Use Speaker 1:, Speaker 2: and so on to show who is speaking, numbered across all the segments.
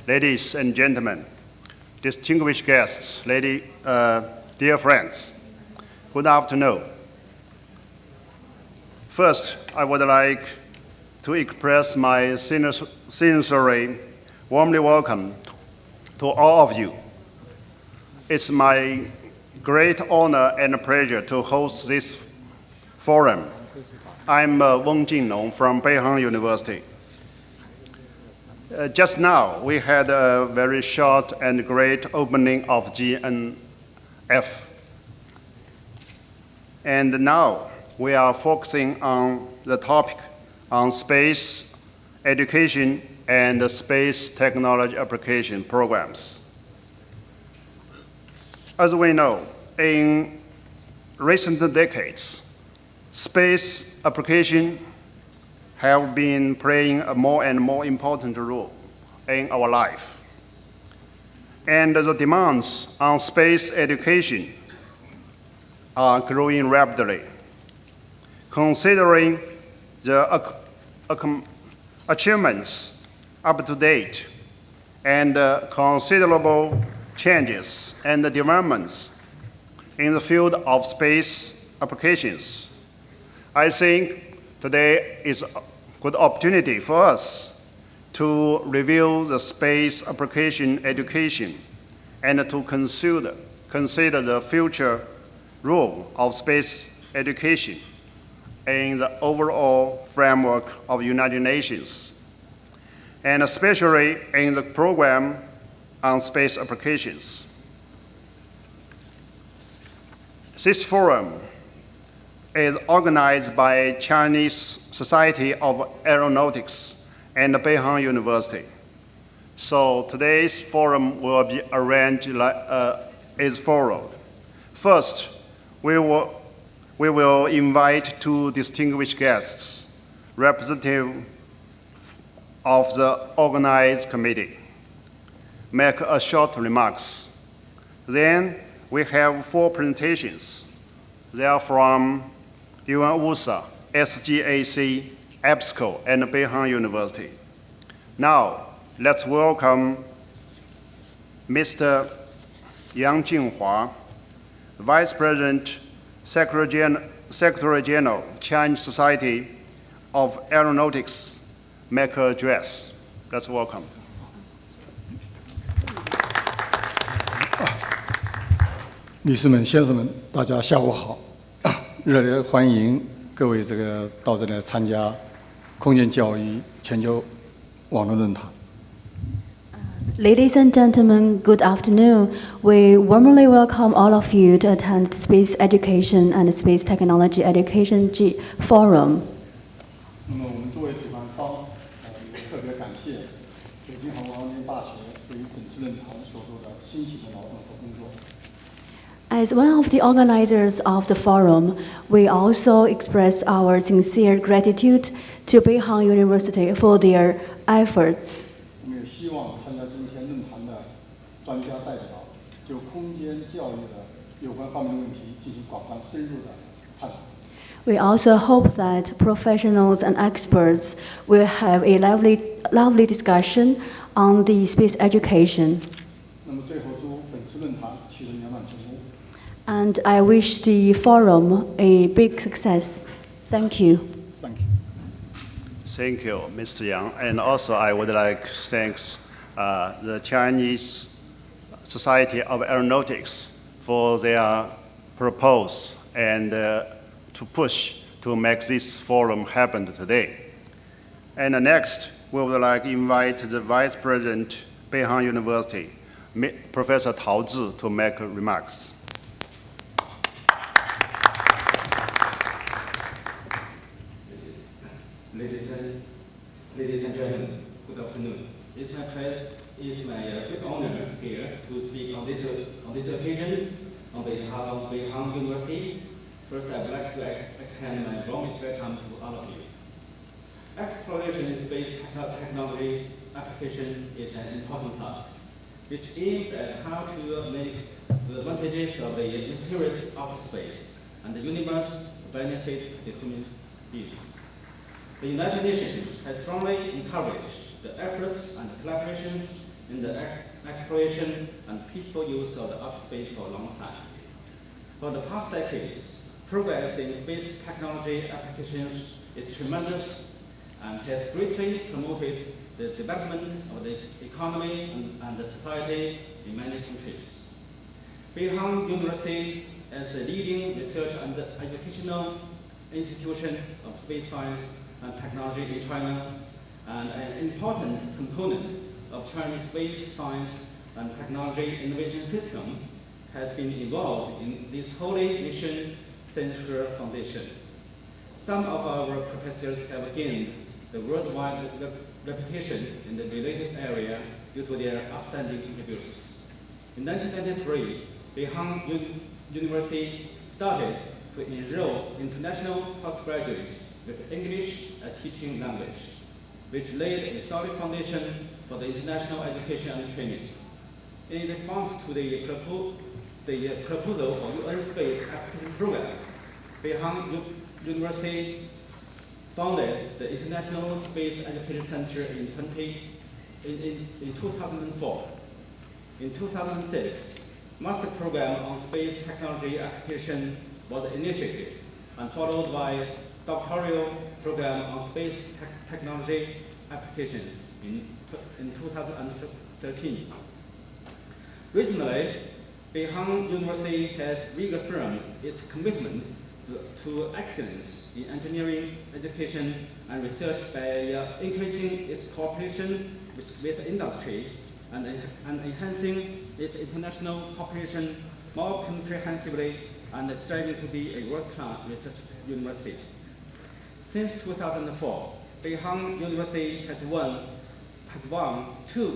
Speaker 1: ladies and gentlemen, distinguished guests, dear friends, good afternoon. First, I would like to express my sincere, warmly welcome to all of you. It's my great honor and pleasure to host this forum. I'm Wong Jinlong from Beihang University. Just now, we had a very short and great opening of GNF. And now, we are focusing on the topic on space education and space technology application programs. As we know, in recent decades, space application have been playing a more and more important role in our life. And the demands on space education are growing rapidly. Considering the achievements up to date and considerable changes and developments in the field of space applications, I think today is a good opportunity for us to review the space application education and to consider the future role of space education in the overall framework of the United Nations, and especially in the program on space applications. This forum is organized by Chinese Society of Aeronautics and Beihang University. So today's forum will be arranged as follows. First, we will invite two distinguished guests, representative of the organized committee, make a short remarks. Then we have 4 presentations. They are from USA, SGAC, EBSCO, and Beihang University. Now, let's welcome Mr. Yang Jinghua, Vice President, Secretary General, Chinese Society of Aeronautics, make an address. Let's welcome.
Speaker 2: 女士们、先生们，大家下午好！热烈欢迎各位到这里来参加空间教育全球网络论坛。
Speaker 3: Ladies and gentlemen, good afternoon. We warmly welcome all of you to attend Space Education and Space Technology Education Forum.
Speaker 2: 那么我们作为主办方，也特别感谢北京航空航天大学对于本次论坛所做的辛勤的劳动和工作。
Speaker 3: As one of the organizers of the forum, we also express our sincere gratitude to Beihang University for their efforts.
Speaker 2: 我们也希望参加今天论坛的专家代表就空间教育的有关方面的问题进行广泛深入的探讨。
Speaker 3: We also hope that professionals and experts will have a lively discussion on the space education.
Speaker 2: 那么最后祝本次论坛取得圆满成功。
Speaker 3: And I wish the forum a big success. Thank you.
Speaker 2: Thank you.
Speaker 1: Thank you, Mr. Yang. And also I would like to thank the Chinese Society of Aeronautics for their proposal and to push to make this forum happen today. And next, we would like to invite the Vice President, Beihang University, Professor Tao Zhi, to make remarks.
Speaker 4: Ladies and gentlemen, good afternoon. It's my great honor here to speak on this occasion on behalf of Beihang University. First, I would like to extend my warmest welcome to all of you. Exploration in space technology application is an important task, which aims at how to make the advantages of the mysterious outer space and the universe benefit the human beings. The United Nations has strongly encouraged the efforts and collaborations in the exploration and peaceful use of the outer space for a long time. For the past decades, progress in space technology applications is tremendous and has greatly promoted the development of the economy and the society in many countries. Beihang University, as the leading research and educational institution of space science and technology in China, and an important component of Chinese space science and technology innovation system, has been involved in this wholly mission-centered foundation. Some of our professors have gained the worldwide reputation in the related area due to their outstanding contributions. In 1993, Beihang University started to enroll international postgraduates with English as teaching language, which laid a solid foundation for the international education and training. In response to the proposal for UN Space Application Program, Beihang University founded the International Space Education Center in 2004. In 2006, Master Program on Space Technology Application was initiated and followed by Doctoral Program on Space Technology Applications in 2013. Recently, Beihang University has reaffirmed its commitment to excellence in engineering, education, and research by increasing its cooperation with industry and enhancing its international cooperation more comprehensively and striving to be a world-class research university. Since 2004, Beihang University has won 2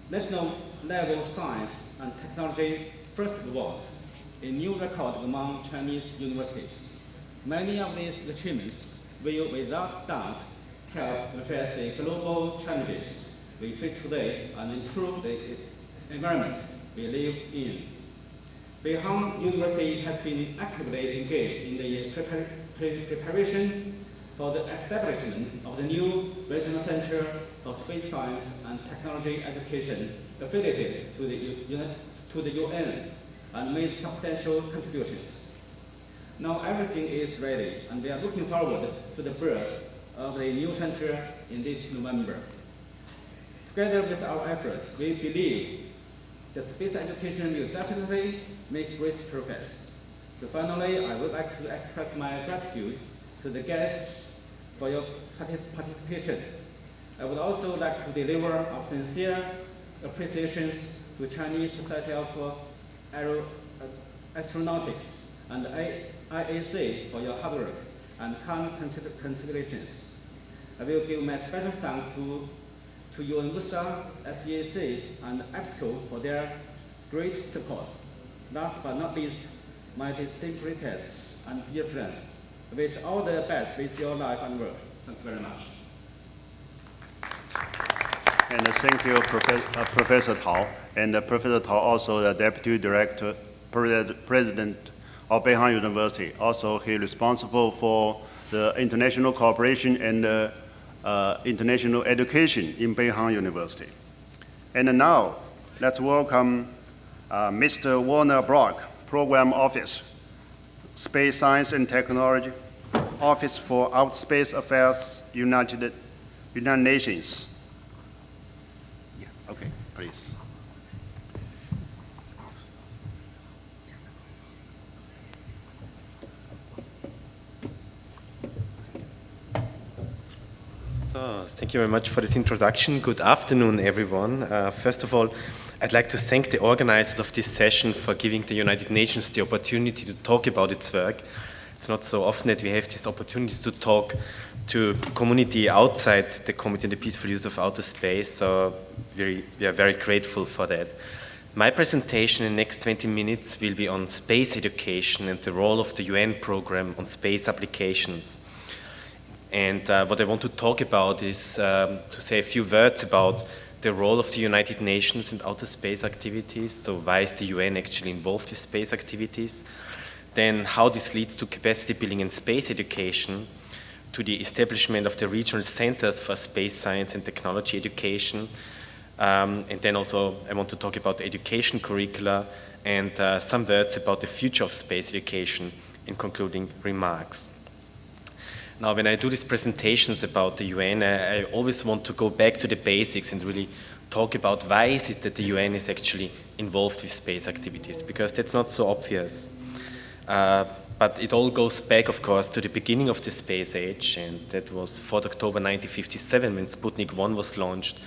Speaker 4: national-level science and technology first awards, a new record among Chinese universities. Many of these achievements will without doubt help address the global challenges we face today and improve the environment we live in. Beihang University has been actively engaged in the preparation for the establishment of the new regional center for space science and technology education affiliated to the UN and made substantial contributions. Now everything is ready, and we are looking forward to the birth of the new center in this November. Together with our efforts, we believe that space education will definitely make great progress. So finally, I would like to express my gratitude to the guests for your participation. I would also like to deliver our sincere appreciations to Chinese Society of Astronautics and IAC for your hard work and kind considerations. I will give my special thanks to UNMUSA, SEAC, and EBSCO for their great support. Last but not least, my distinguished guests and dear friends, I wish all the best with your life and work. Thank you very much.
Speaker 1: And thank you, Professor Tao. And Professor Tao, also the Deputy Director, President of Beihang University. Also, he is responsible for the international cooperation and international education in Beihang University. And now, let's welcome Mr. Werner Brock, Program Office, Space Science and Technology, Office for Outer Space Affairs, United Nations. Yeah, okay, please.
Speaker 5: So, thank you very much for this introduction. Good afternoon, everyone. First of all, I'd like to thank the organizers of this session for giving the United Nations the opportunity to talk about its work. It's not so often that we have these opportunities to talk to community outside the Committee on the Peaceful Use of Outer Space, so we are very grateful for that. My presentation in the next 20 minutes will be on space education and the role of the UN program on space applications. And what I want to talk about is to say a few words about the role of the United Nations in outer space activities. So why is the UN actually involved with space activities? Then how this leads to capacity building and space education, to the establishment of the regional centers for space science and technology education, And then also I want to talk about the education curricula and some words about the future of space education in concluding remarks. Now, when I do these presentations about the UN, I always want to go back to the basics and really talk about why is it that the UN is actually involved with space activities, because that's not so obvious. But it all goes back, of course, to the beginning of the space age, and that was 4th October 1957 when Sputnik 1 was launched.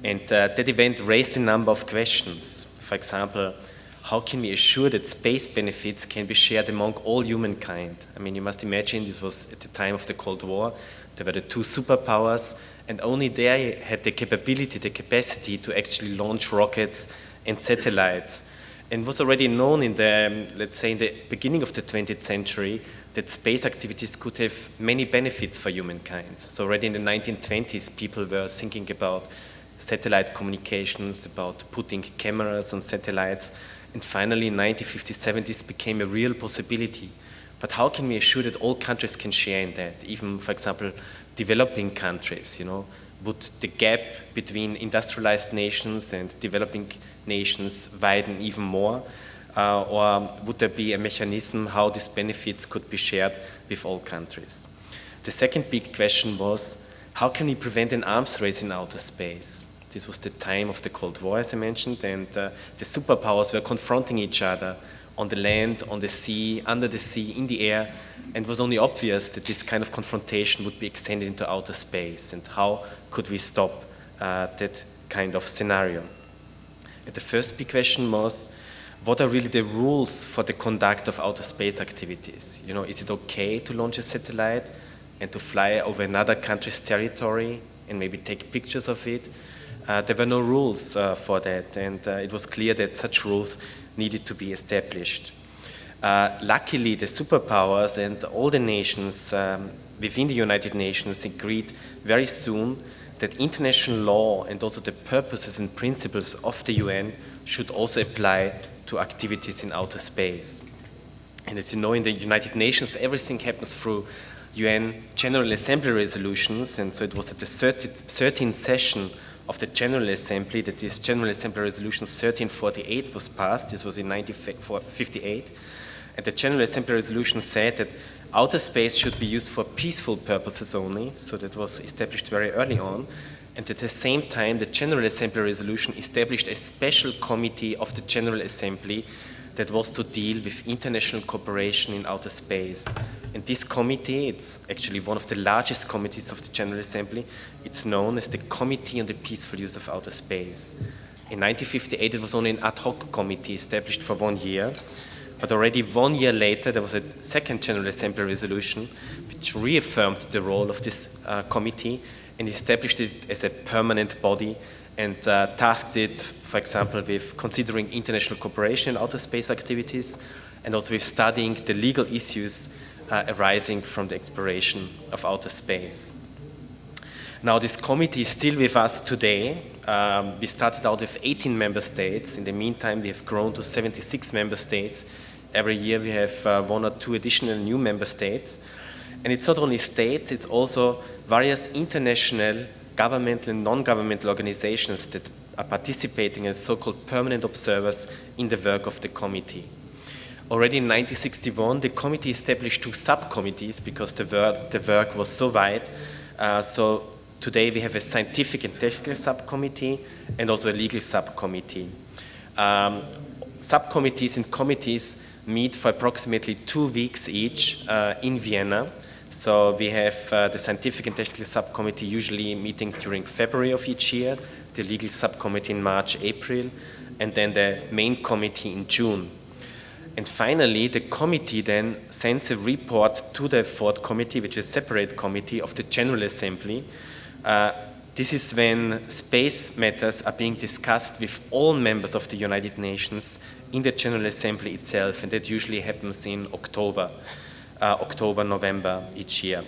Speaker 5: And that event raised a number of questions. For example, how can we assure that space benefits can be shared among all humankind? I mean, you must imagine this was at the time of the Cold War. There were the two superpowers, and only they had the capability, the capacity to actually launch rockets and satellites. And it was already known in the, let's say, in the beginning of the 20th century that space activities could have many benefits for humankind. So already in the 1920s, people were thinking about satellite communications, about putting cameras on satellites. And finally, in 1957, this became a real possibility. But how can we assure that all countries can share in that? Even, for example, developing countries, you know, would the gap between industrialized nations and developing nations widen even more? Or would there be a mechanism how these benefits could be shared with all countries? The second big question was, how can we prevent an arms race in outer space? This was the time of the Cold War, as I mentioned, and the superpowers were confronting each other on the land, on the sea, under the sea, in the air, and it was only obvious that this kind of confrontation would be extended into outer space, and how could we stop that kind of scenario? And the first big question was, what are really the rules for the conduct of outer space activities? You know, is it okay to launch a satellite and to fly over another country's territory and maybe take pictures of it? There were no rules for that, and it was clear that such rules needed to be established. Luckily, the superpowers and all the nations within the United Nations agreed very soon that international law and also the purposes and principles of the UN should also apply to activities in outer space. And as you know, in the United Nations, everything happens through UN General Assembly resolutions, and so it was at the 13th session of the General Assembly that this General Assembly Resolution 1348 was passed. This was in 1958. And the General Assembly Resolution said that outer space should be used for peaceful purposes only, so that was established very early on. And at the same time, the General Assembly Resolution established a special committee of the General Assembly that was to deal with international cooperation in outer space. And this committee, it's actually one of the largest committees of the General Assembly. It's known as the Committee on the Peaceful Use of Outer Space. In 1958, it was only an ad hoc committee established for 1 year. But already 1 year later, there was a second General Assembly resolution which reaffirmed the role of this committee and established it as a permanent body and tasked it, for example, with considering international cooperation in outer space activities and also with studying the legal issues arising from the exploration of outer space. Now, this committee is still with us today. We started out with 18 member states. In the meantime, we have grown to 76 member states. Every year we have 1 or 2 additional new member states. And it's not only states, it's also various international governmental and non-governmental organizations that are participating as so-called permanent observers in the work of the committee. Already in 1961, the committee established 2 subcommittees because the work was so wide. So today we have a scientific and technical subcommittee and also a legal subcommittee. Subcommittees and committees meet for approximately 2 weeks each in Vienna. So we have the scientific and technical subcommittee usually meeting during February of each year, the legal subcommittee in March, April, and then the main committee in June. And finally, the committee then sends a report to the 4th committee, which is a separate committee of the General Assembly. This is when space matters are being discussed with all members of the United Nations in the General Assembly itself, and that usually happens in October, November each year.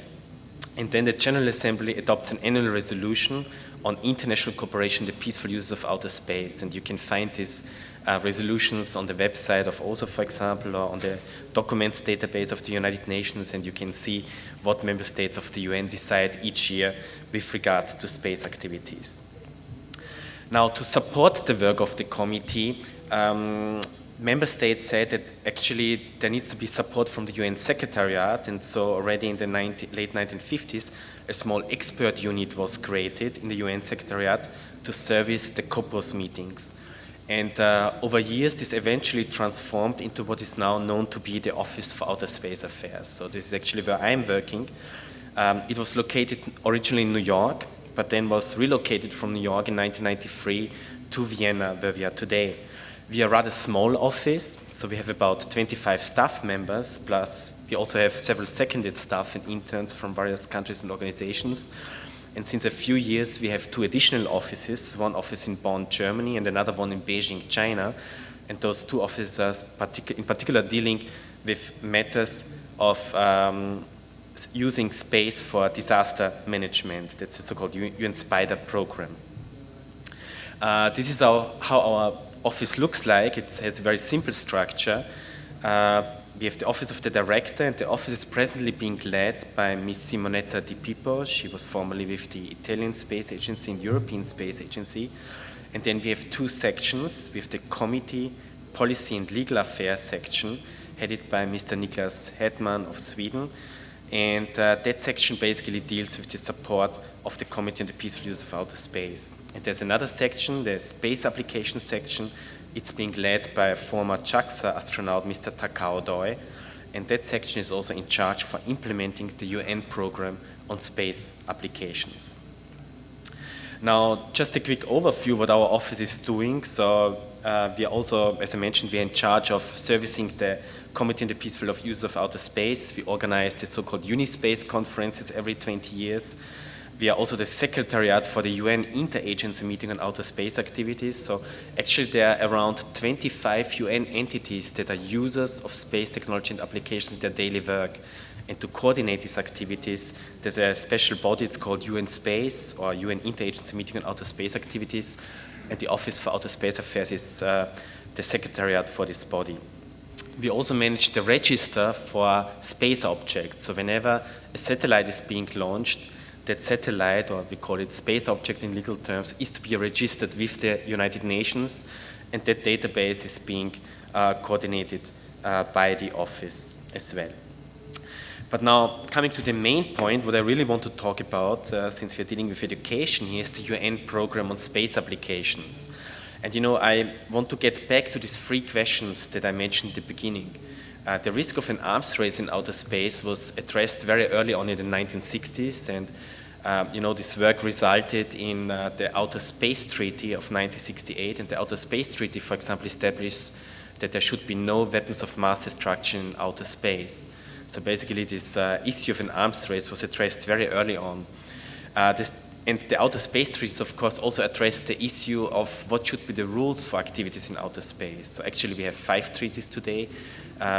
Speaker 5: And then the General Assembly adopts an annual resolution on international cooperation, the peaceful use of outer space, and you can find these resolutions on the website of OSA, for example, or on the documents database of the United Nations, and you can see what member states of the UN decide each year with regards to space activities. Now, to support the work of the committee, member states said that actually there needs to be support from the UN Secretariat, and so already in the late 1950s, a small expert unit was created in the UN Secretariat to service the COPOS meetings. And over years, this eventually transformed into what is now known to be the Office for Outer Space Affairs. So this is actually where I'm working. It was located originally in New York, but then was relocated from New York in 1993 to Vienna, where we are today. We are a rather small office, so we have about 25 staff members, plus we also have several seconded staff and interns from various countries and organizations. And since a few years, we have 2 additional offices, one office in Bonn, Germany, and another one in Beijing, China. And those 2 offices are in particular dealing with matters of using space for disaster management. That's the so-called UN SPIDER program. This is how our office looks like. It has a very simple structure. We have the office of the director, and the office is presently being led by Ms. Simonetta Di Pippo. She was formerly with the Italian Space Agency and European Space Agency. And then we have 2 sections. We have the Committee, Policy and Legal Affairs section, headed by Mr. Niklas Hedman of Sweden. And that section basically deals with the support of the Committee on the Peaceful Use of Outer Space. And there's another section, the Space Applications section. It's being led by a former JAXA astronaut, Mr. Takao Doi, and that section is also in charge for implementing the UN program on space applications. Now, just a quick overview what our office is doing. So we are also, as I mentioned, we are in charge of servicing the Committee on the Peaceful Use of Outer Space. We organize the so-called Unispace conferences every 20 years. We are also the secretariat for the UN Interagency Meeting on Outer Space Activities. So actually there are around 25 UN entities that are users of space technology and applications in their daily work. And to coordinate these activities, there's a special body, it's called UN Space, or UN Interagency Meeting on Outer Space Activities. And the Office for Outer Space Affairs is the secretariat for this body. We also manage the register for space objects. So whenever a satellite is being launched, that satellite, or we call it space object in legal terms, is to be registered with the United Nations, and that database is being coordinated by the office as well. But now, coming to the main point, what I really want to talk about, since we're dealing with education here, is the UN program on space applications. And you know, I want to get back to these 3 questions that I mentioned at the beginning. The risk of an arms race in outer space was addressed very early on in the 1960s, and you know, this work resulted in the Outer Space Treaty of 1968, and the Outer Space Treaty, for example, established that there should be no weapons of mass destruction in outer space. So basically this issue of an arms race was addressed very early on. And the Outer Space Treaties, of course, also addressed the issue of what should be the rules for activities in outer space. So actually we have 5 treaties today.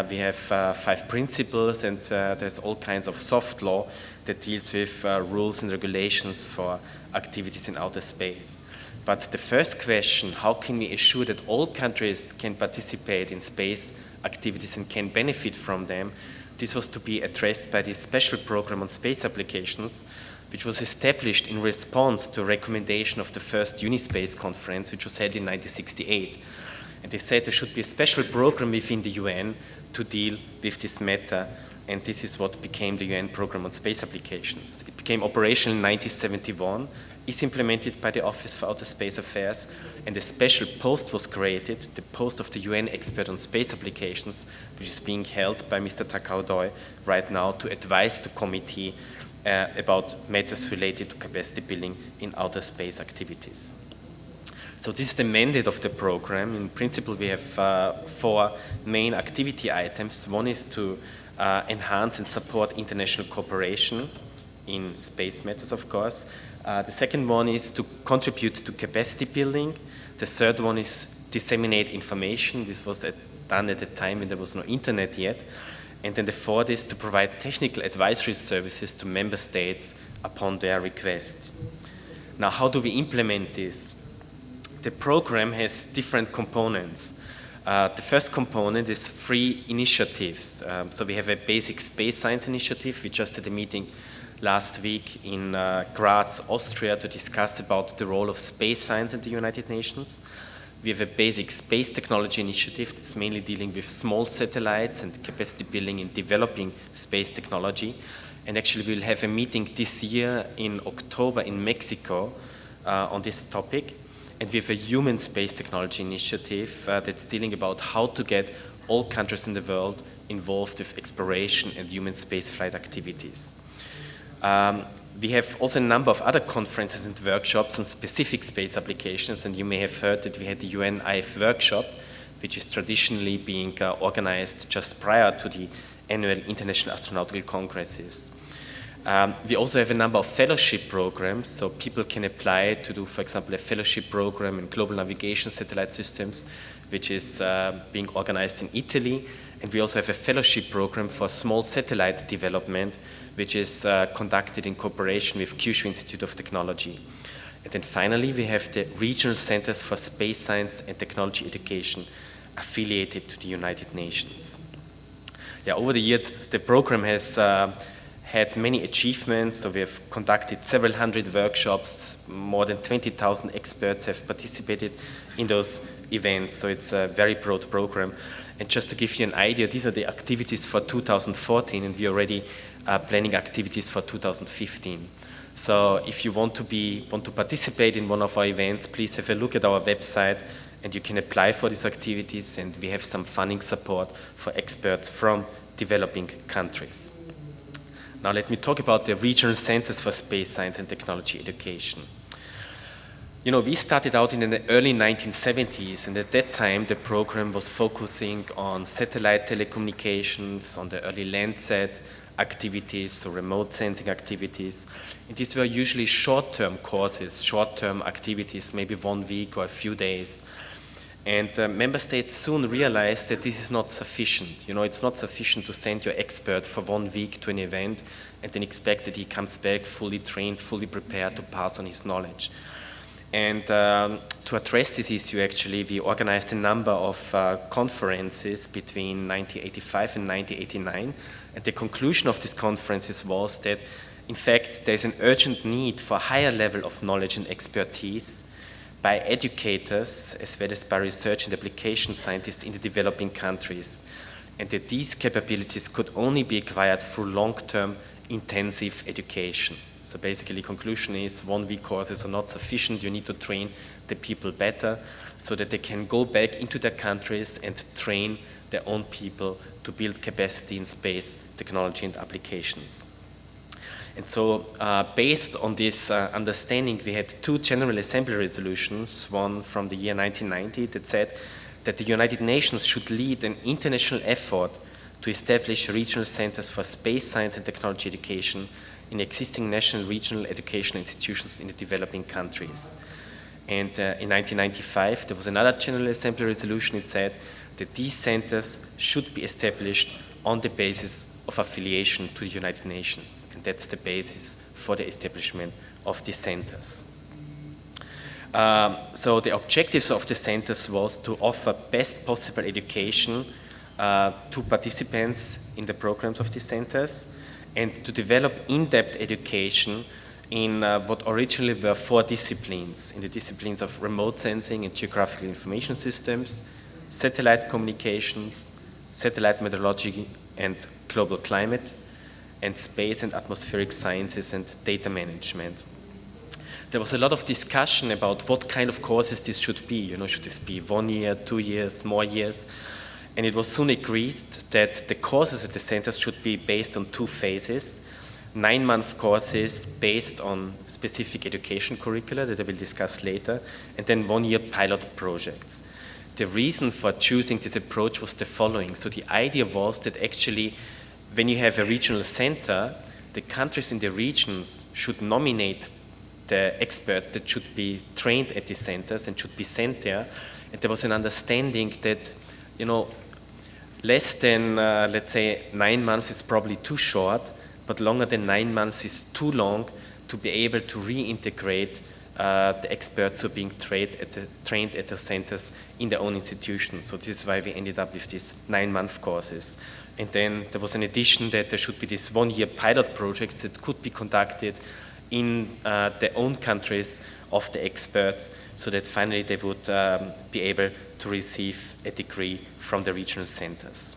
Speaker 5: We have 5 principles, and there's all kinds of soft law that deals with rules and regulations for activities in outer space. But the first question, how can we assure that all countries can participate in space activities and can benefit from them? This was to be addressed by this special program on space applications, which was established in response to a recommendation of the first Unispace conference, which was held in 1968. And they said there should be a special program within the UN to deal with this matter, and this is what became the UN program on space applications. It became operational in 1971, is implemented by the Office for Outer Space Affairs, and a special post was created, the post of the UN expert on space applications, which is being held by Mr. Takao Doi right now to advise the committee about matters related to capacity building in outer space activities. So this is the mandate of the program. In principle, we have 4 main activity items. One is to enhance and support international cooperation in space matters, of course. The second one is to contribute to capacity building. The third one is disseminate information. This was done at a time when there was no internet yet. And then the fourth is to provide technical advisory services to member states upon their request. Now, how do we implement this? The program has different components. The first component is 3 initiatives. So we have a basic space science initiative. We just had a meeting last week in Graz, Austria, to discuss about the role of space science in the United Nations. We have a basic space technology initiative that's mainly dealing with small satellites and capacity building in developing space technology. And actually we'll have a meeting this year in October in Mexico on this topic. And we have a human space technology initiative that's dealing about how to get all countries in the world involved with exploration and human spaceflight activities. We have also a number of other conferences and workshops on specific space applications, and you may have heard that we had the UN IF workshop, which is traditionally being organized just prior to the annual International Astronautical Congresses. We also have a number of fellowship programs, so people can apply to do, for example, a fellowship program in global navigation satellite systems, which is being organized in Italy. And we also have a fellowship program for small satellite development, which is conducted in cooperation with Kyushu Institute of Technology. And then finally, we have the regional centers for space science and technology education affiliated to the United Nations. Yeah, over the years, the program has had many achievements. So we have conducted several hundred workshops, more than 20,000 experts have participated in those events. So it's a very broad program. And just to give you an idea, these are the activities for 2014, and we already planning activities for 2015. So if you want to participate in one of our events, please have a look at our website, and you can apply for these activities, and we have some funding support for experts from developing countries. Now let me talk about the regional centers for space science and technology education. You know, we started out in the early 1970s, and at that time the program was focusing on satellite telecommunications, on the early Landsat activities, so remote sensing activities. And these were usually short-term courses, short-term activities, maybe 1 week or a few days. And member states soon realized that this is not sufficient. You know, it's not sufficient to send your expert for 1 week to an event and then expect that he comes back fully trained, fully prepared to pass on his knowledge. And to address this issue, actually, we organized a number of conferences between 1985 and 1989. And the conclusion of these conferences was that, in fact, there's an urgent need for a higher level of knowledge and expertise by educators as well as by research and application scientists in the developing countries, and that these capabilities could only be acquired through long-term intensive education. So basically, conclusion is 1 week courses are not sufficient. You need to train the people better so that they can go back into their countries and train their own people to build capacity in space technology and applications. And so based on this understanding, we had 2 General Assembly resolutions, one from the year 1990 that said that the United Nations should lead an international effort to establish regional centers for space science and technology education in existing national regional education institutions in the developing countries. And in 1995, there was another General Assembly resolution. It said that these centers should be established on the basis of affiliation to the United Nations. And that's the basis for the establishment of these centers. So the objectives of the centers was to offer best possible education to participants in the programs of these centers, and to develop in-depth education in what originally were 4 disciplines, in the disciplines of remote sensing and geographical information systems, satellite communications, satellite meteorology and global climate, and space and atmospheric sciences and data management. There was a lot of discussion about what kind of courses this should be. You know, should this be 1 year, 2 years, more years? And it was soon agreed that the courses at the centers should be based on 2 phases: 9-month courses based on specific education curricula that I will discuss later, and then 1-year pilot projects. The reason for choosing this approach was the following. So the idea was that actually, when you have a regional center, the countries in the regions should nominate the experts that should be trained at these centers and should be sent there. And there was an understanding that, you know, less than, let's say, 9 months is probably too short, but longer than 9 months is too long to be able to reintegrate the experts who are being trained at the centers in their own institutions. So this is why we ended up with these 9-month courses. And then there was an addition that there should be this one-year pilot projects that could be conducted in their own countries of the experts, so that finally they would be able to receive a degree from the regional centers.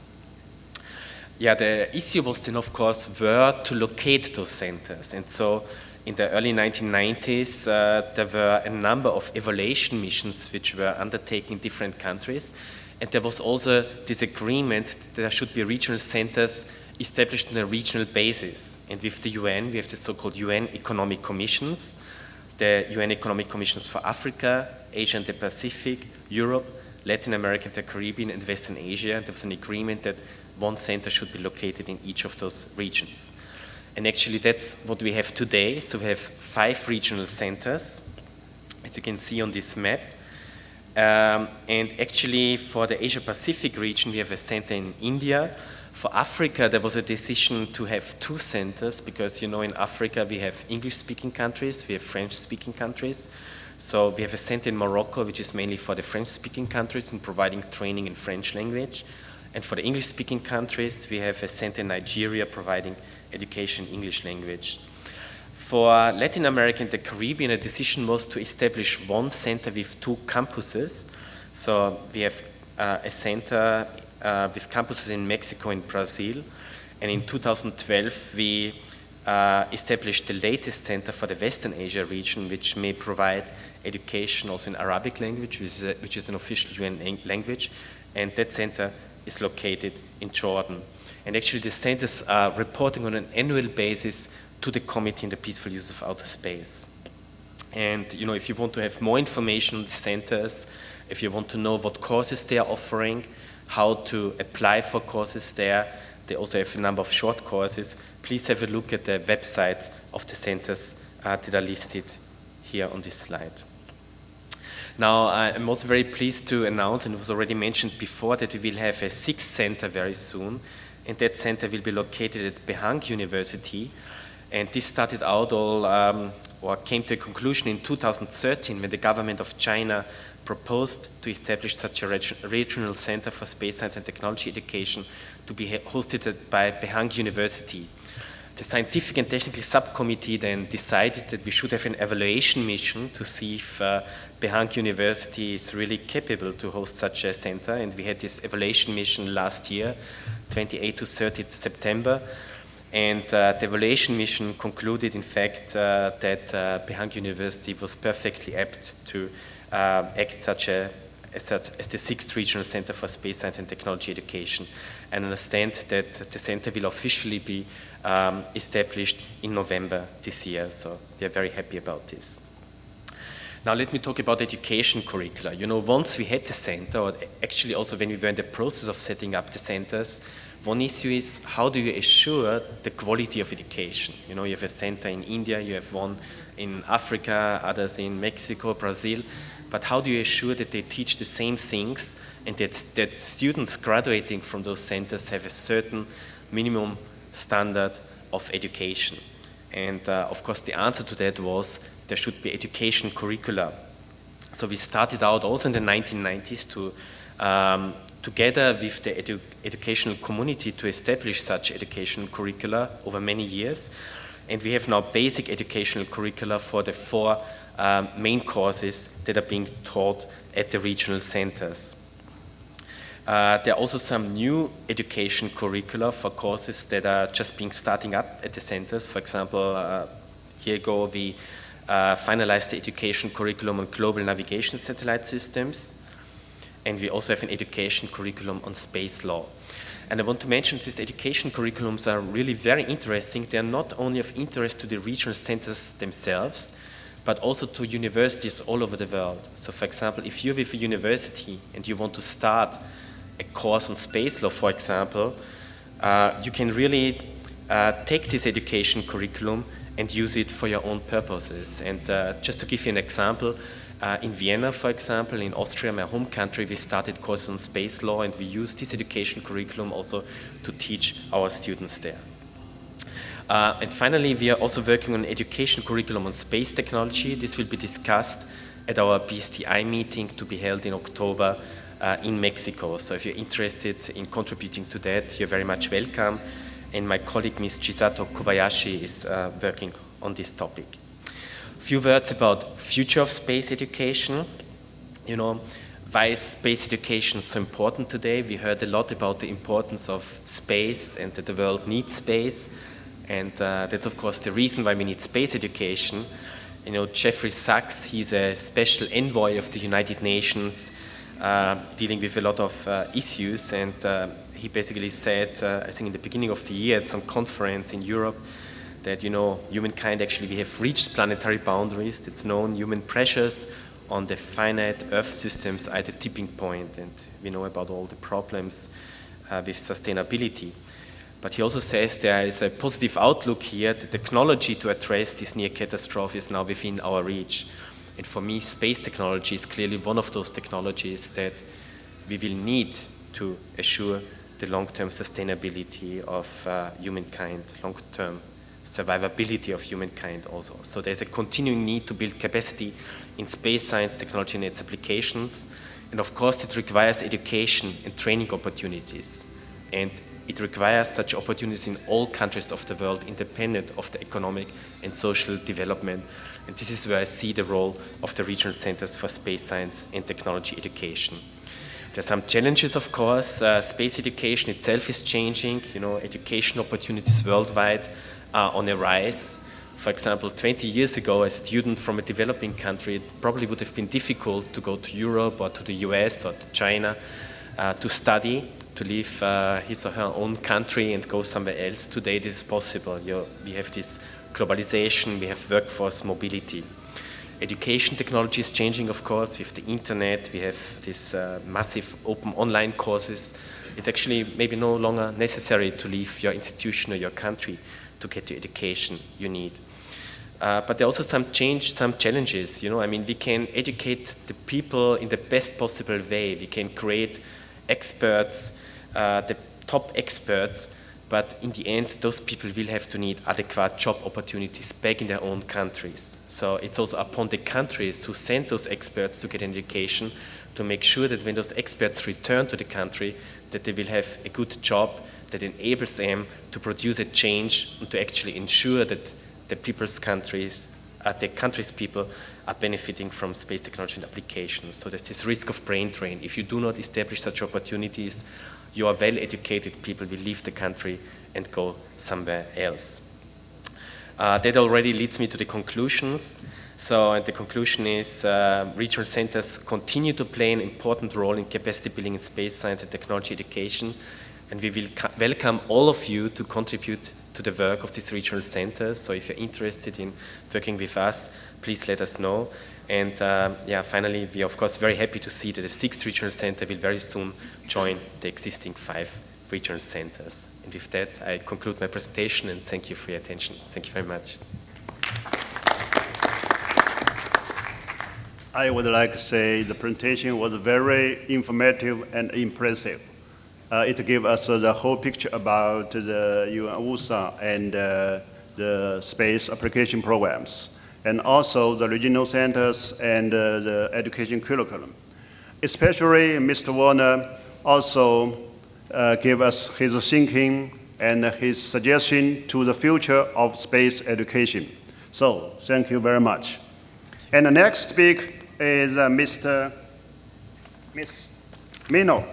Speaker 5: Yeah, the issue was then, of course, where to locate those centers. And so in the early 1990s, there were a number of evaluation missions which were undertaken in different countries. And there was also this agreement that there should be regional centers established on a regional basis. And with the UN, we have the so-called UN Economic Commissions, the UN Economic Commissions for Africa, Asia and the Pacific, Europe, Latin America and the Caribbean, and Western Asia. And there was an agreement that one center should be located in each of those regions. And actually that's what we have today. So we have 5 regional centers, as you can see on this map. And actually for the Asia-Pacific region, we have a center in India. For Africa, there was a decision to have 2 centers because, you know, in Africa we have English-speaking countries, we have French-speaking countries. So we have a center in Morocco, which is mainly for the French-speaking countries and providing training in French language. And for the English-speaking countries, we have a center in Nigeria providing education in English language. For Latin America and the Caribbean, a decision was to establish one center with 2 campuses. So we have a center with campuses in Mexico and Brazil. And in 2012, we established the latest center for the Western Asia region, which may provide education also in Arabic language, which is an official UN language. And that center is located in Jordan. And actually the centers are reporting on an annual basis to the Committee on the Peaceful Use of Outer Space. And you know, if you want to have more information on the centers, if you want to know what courses they are offering, how to apply for courses there, they also have a number of short courses, please have a look at the websites of the centers that are listed here on this slide. Now, I'm also very pleased to announce, and it was already mentioned before, that we will have a 6th center very soon, and that center will be located at Behang University. And this started out or came to a conclusion in 2013 when the government of China proposed to establish such a regional center for space science and technology education to be hosted by Behang University. The scientific and technical subcommittee then decided that we should have an evaluation mission to see if Behang University is really capable to host such a center, and we had this evaluation mission last year, 28 to 30 September. And the evaluation mission concluded, in fact, that Behang University was perfectly apt to act as the 6th regional center for space science and technology education. And understand that the center will officially be established in November this year. So we are very happy about this. Now let me talk about education curricula. You know, once we had the center, or actually also when we were in the process of setting up the centers, one issue is how do you assure the quality of education? You know, you have a center in India, you have one in Africa, others in Mexico, Brazil, but how do you assure that they teach the same things and that students graduating from those centers have a certain minimum standard of education? And of course the answer to that was there should be education curricula. So we started out also in the 1990s to together with the educational community to establish such educational curricula over many years. And we have now basic educational curricula for the 4 main courses that are being taught at the regional centers. There are also some new education curricula for courses that are just starting up at the centers. For example, a year ago we finalized the education curriculum on global navigation satellite systems. And we also have an education curriculum on space law. And I want to mention these education curriculums are really very interesting. They are not only of interest to the regional centers themselves, but also to universities all over the world. So for example, if you're with a university and you want to start a course on space law, for example, you can really take this education curriculum and use it for your own purposes. And just to give you an example, in Vienna, for example, in Austria, my home country, we started courses on space law, and we use this education curriculum also to teach our students there. And finally, we are also working on an education curriculum on space technology. This will be discussed at our BSTI meeting to be held in October in Mexico. So if you're interested in contributing to that, you're very much welcome. And my colleague, Ms. Chisato Kobayashi, is working on this topic. A few words about future of space education. You know, why is space education so important today? We heard a lot about the importance of space and that the world needs space. And that's, of course, the reason why we need space education. You know, Jeffrey Sachs, he's a special envoy of the United Nations dealing with a lot of issues. And he basically said, I think in the beginning of the year at some conference in Europe, that, you know, humankind actually, we have reached planetary boundaries. It's known human pressures on the finite Earth systems are at a tipping point, and we know about all the problems with sustainability. But he also says there is a positive outlook here. The technology to address this near catastrophe is now within our reach. And for me, space technology is clearly one of those technologies that we will need to assure the long-term sustainability of humankind, long-term survivability of humankind also. So there's a continuing need to build capacity in space science, technology and its applications. And of course, it requires education and training opportunities. And it requires such opportunities in all countries of the world, independent of the economic and social development. And this is where I see the role of the regional centers for space science and technology education. There are some challenges, of course. Space education itself is changing. You know, education opportunities worldwide are on a rise. For example, 20 years ago, a student from a developing country, it probably would have been difficult to go to Europe or to the US or to China to study, to leave his or her own country and go somewhere else. Today, this is possible. We have this globalization, we have workforce mobility. Education technology is changing, of course, with the internet. We have this massive open online courses. It's actually maybe no longer necessary to leave your institution or your country to get the education you need. But there are also some challenges. You know, I mean, we can educate the people in the best possible way. We can create experts, the top experts, but in the end, those people will have to need adequate job opportunities back in their own countries. So it's also upon the countries who send those experts to get an education to make sure that when those experts return to the country, that they will have a good job that enables them to produce a change and to actually ensure that the people's countries, the country's people are benefiting from space technology and applications. So there's this risk of brain drain. If you do not establish such opportunities, your well-educated people will leave the country and go somewhere else. That already leads me to the conclusions. So, and the conclusion is regional centers continue to play an important role in capacity building in space science and technology education. And we will welcome all of you to contribute to the work of these regional centers. So if you're interested in working with us, please let us know. And finally, we are of course very happy to see that the 6th regional center will very soon join the existing 5 regional centers. And with that, I conclude my presentation and thank you for your attention. Thank you very much.
Speaker 1: I would like to say the presentation was very informative and impressive. It gave us the whole picture about the UN-USA and the space application programs, and also the regional centers and the education curriculum. Especially Mr. Warner also gave us his thinking and his suggestion to the future of space education. So thank you very much. And the next speaker is Miss Mino.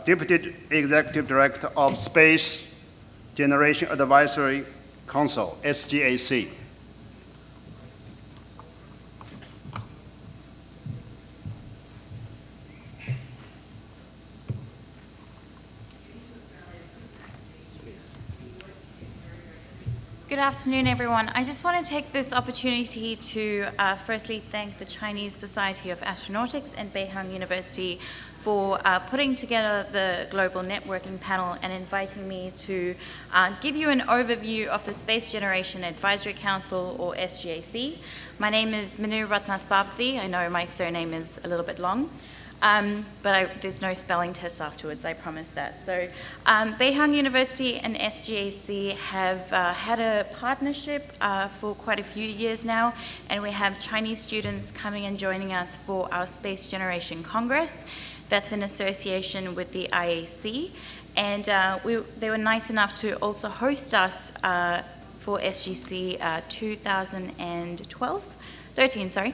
Speaker 1: Deputy Executive Director of Space Generation Advisory Council, SGAC.
Speaker 6: Good afternoon, everyone. I just want to take this opportunity to firstly thank the Chinese Society of Astronautics and Beihang University for putting together the Global Networking Panel and inviting me to give you an overview of the Space Generation Advisory Council, or SGAC. My name is Minu Ratnaspapthi. I know my surname is a little bit long. There's no spelling tests afterwards, I promise that. So Beihang University and SGAC have had a partnership for quite a few years now, and we have Chinese students coming and joining us for our Space Generation Congress. That's in association with the IAC, and they were nice enough to also host us for SGC 2013,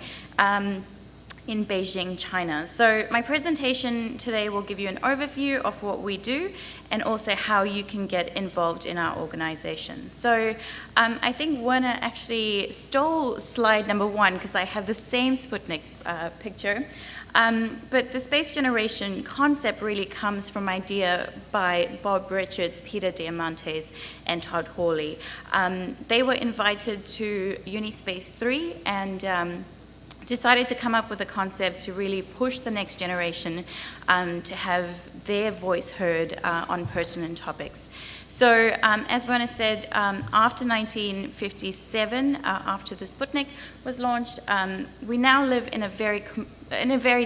Speaker 6: in Beijing, China. So my presentation today will give you an overview of what we do and also how you can get involved in our organization. So I think Werner actually stole slide number 1 because I have the same Sputnik picture. But the space generation concept really comes from an idea by Bob Richards, Peter Diamantes, and Todd Hawley. They were invited to Unispace 3 and decided to come up with a concept to really push the next generation to have their voice heard on pertinent topics. So as Werner said, after 1957, after the Sputnik was launched, we now live in a very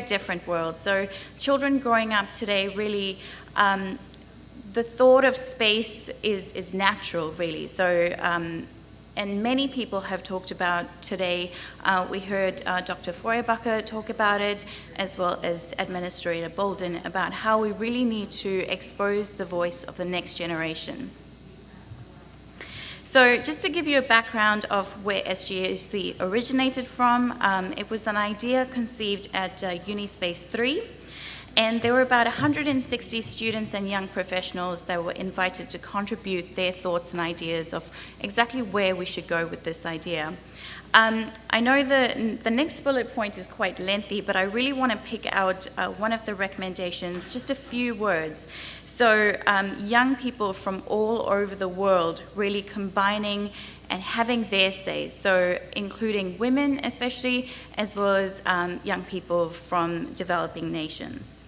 Speaker 6: different world. So children growing up today really, the thought of space is natural, really. So and many people have talked about today, we heard Dr. Feuerbacher talk about it, as well as Administrator Bolden, about how we really need to expose the voice of the next generation. So just to give you a background of where SGAC originated from, it was an idea conceived at Unispace 3. And there were about 160 students and young professionals that were invited to contribute their thoughts and ideas of exactly where we should go with this idea. I know the next bullet point is quite lengthy, but I really want to pick out one of the recommendations, just a few words. So young people from all over the world really combining and having their say, so including women especially, as well as young people from developing nations.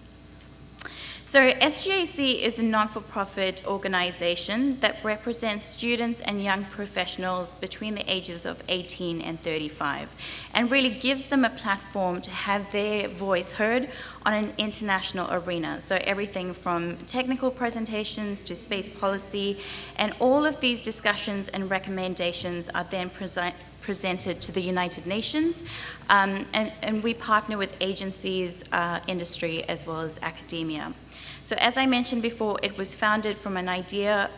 Speaker 6: So SGAC is a non-for-profit organization that represents students and young professionals between the ages of 18 and 35, and really gives them a platform to have their voice heard on an international arena. So everything from technical presentations to space policy, and all of these discussions and recommendations are then presented to the United Nations, and we partner with agencies, industry, as well as academia. So as I mentioned before, it was founded from an idea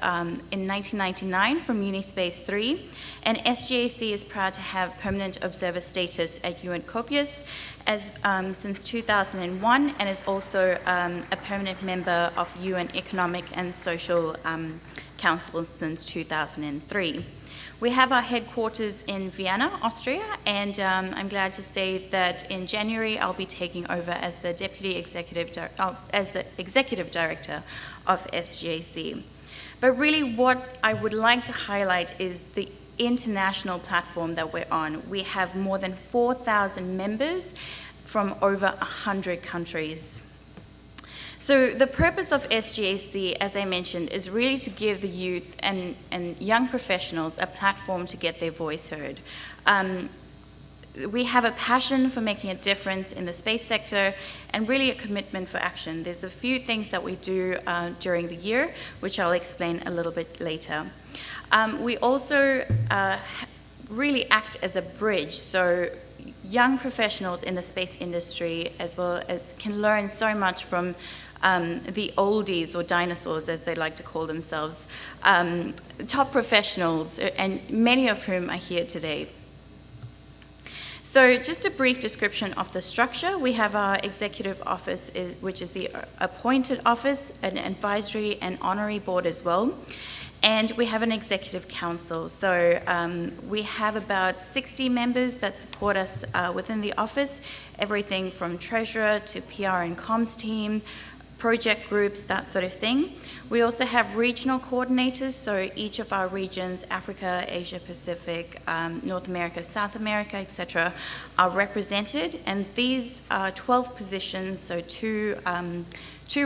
Speaker 6: in 1999 from Unispace 3, and SGAC is proud to have permanent observer status at UN COPIUS since 2001, and is also a permanent member of UN Economic and Social Council since 2003. We have our headquarters in Vienna, Austria, and I'm glad to say that in January I'll be taking over as the executive director of SGAC. But really what I would like to highlight is the international platform that we're on. We have more than 4,000 members from over 100 countries. So the purpose of SGAC, as I mentioned, is really to give the youth and young professionals a platform to get their voice heard. We have a passion for making a difference in the space sector and really a commitment for action. There's a few things that we do during the year, which I'll explain a little bit later. We also really act as a bridge, so young professionals in the space industry as well as can learn so much from the oldies, or dinosaurs as they like to call themselves, top professionals, and many of whom are here today. So just a brief description of the structure. We have our executive office, which is the appointed office, an advisory and honorary board as well. And we have an executive council. So we have about 60 members that support us within the office, everything from treasurer to PR and comms team, project groups, that sort of thing. We also have regional coordinators, so each of our regions, Africa, Asia Pacific, North America, South America, etc., are represented, and these are 12 positions, so two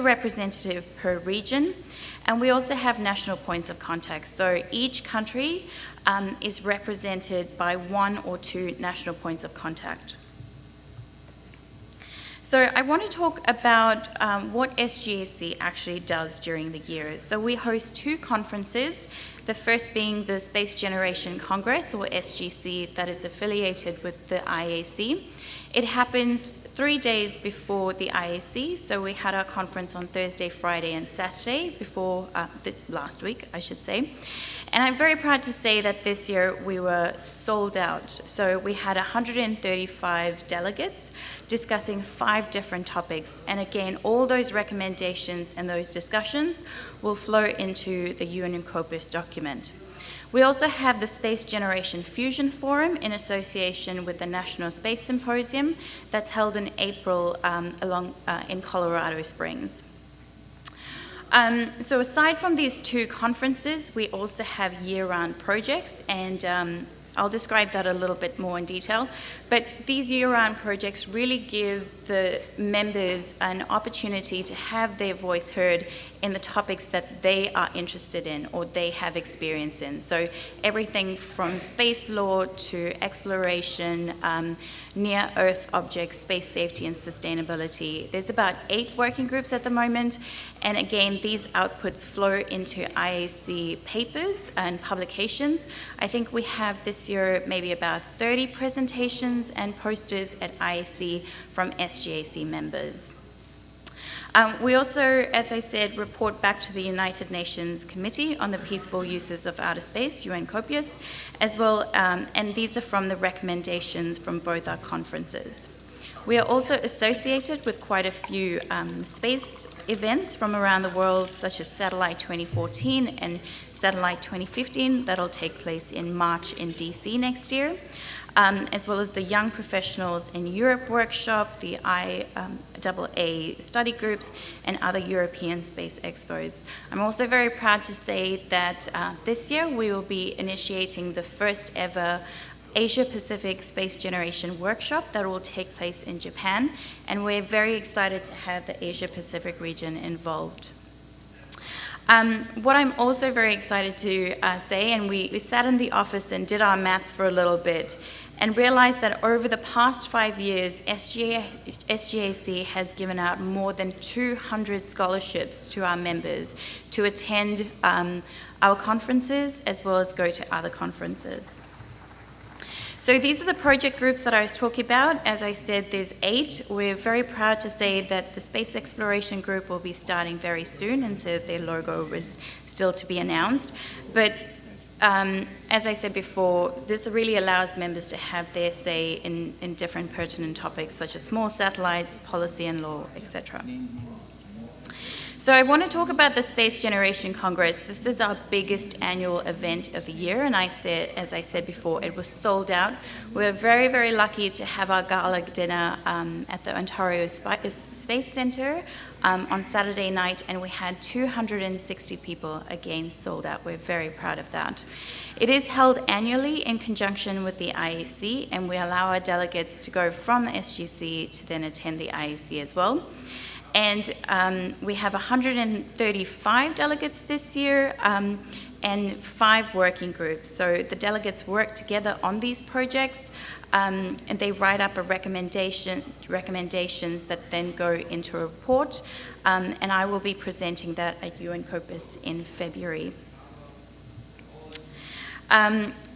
Speaker 6: representatives per region. And we also have national points of contact, so each country is represented by 1 or 2 national points of contact. So I want to talk about what SGAC actually does during the year. So we host 2 conferences, the first being the Space Generation Congress, or SGC, that is affiliated with the IAC. It happens 3 days before the IAC, so we had our conference on Thursday, Friday, and Saturday before this last week, I should say. And I'm very proud to say that this year we were sold out. So we had 135 delegates discussing 5 different topics. And again, all those recommendations and those discussions will flow into the UN and COPUS document. We also have the Space Generation Fusion Forum in association with the National Space Symposium that's held in April in Colorado Springs. So aside from these 2 conferences, we also have year-round projects, and I'll describe that a little bit more in detail. But these year-round projects really give the members an opportunity to have their voice heard in the topics that they are interested in or they have experience in. So everything from space law to exploration, near-Earth objects, space safety and sustainability. There's about 8 working groups at the moment, and again, these outputs flow into IAC papers and publications. I think we have this year maybe about 30 presentations and posters at IAC from SGAC members. We also, as I said, report back to the United Nations Committee on the Peaceful Uses of Outer Space, UN COPUS, as well, and these are from the recommendations from both our conferences. We are also associated with quite a few space events from around the world, such as Satellite 2014 and Satellite 2015, that'll take place in March in DC next year. As well as the Young Professionals in Europe workshop, the IAA study groups, and other European space expos. I'm also very proud to say that this year we will be initiating the first ever Asia-Pacific Space Generation workshop that will take place in Japan, and we're very excited to have the Asia-Pacific region involved. What I'm also very excited to say, and we sat in the office and did our maths for a little bit, and realized that over the past 5 years, SGAC has given out more than 200 scholarships to our members to attend our conferences as well as go to other conferences. So these are the project groups that I was talking about. As I said, there's 8. We're very proud to say that the Space Exploration Group will be starting very soon, and so their logo is still to be announced. But as I said before, this really allows members to have their say in different pertinent topics such as small satellites, policy and law, etc. So I want to talk about the Space Generation Congress. This is our biggest annual event of the year, and as I said before, it was sold out. We're very, very lucky to have our gala dinner at the Ontario Space Centre on Saturday night, and we had 260 people, again sold out. We're very proud of that. It is held annually in conjunction with the IAC, and we allow our delegates to go from the SGC to then attend the IAC as well. And we have 135 delegates this year and 5 working groups. So the delegates work together on these projects and they write up recommendations that then go into a report. And I will be presenting that at UN COPUS in February.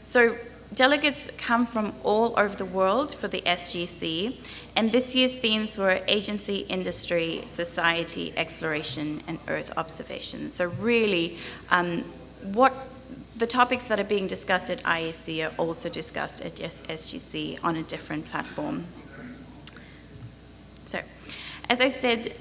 Speaker 6: So delegates come from all over the world for the SGC, and this year's themes were agency, industry, society, exploration, and Earth observation. So really, what the topics that are being discussed at IAC are also discussed at SGC on a different platform. So, as I said,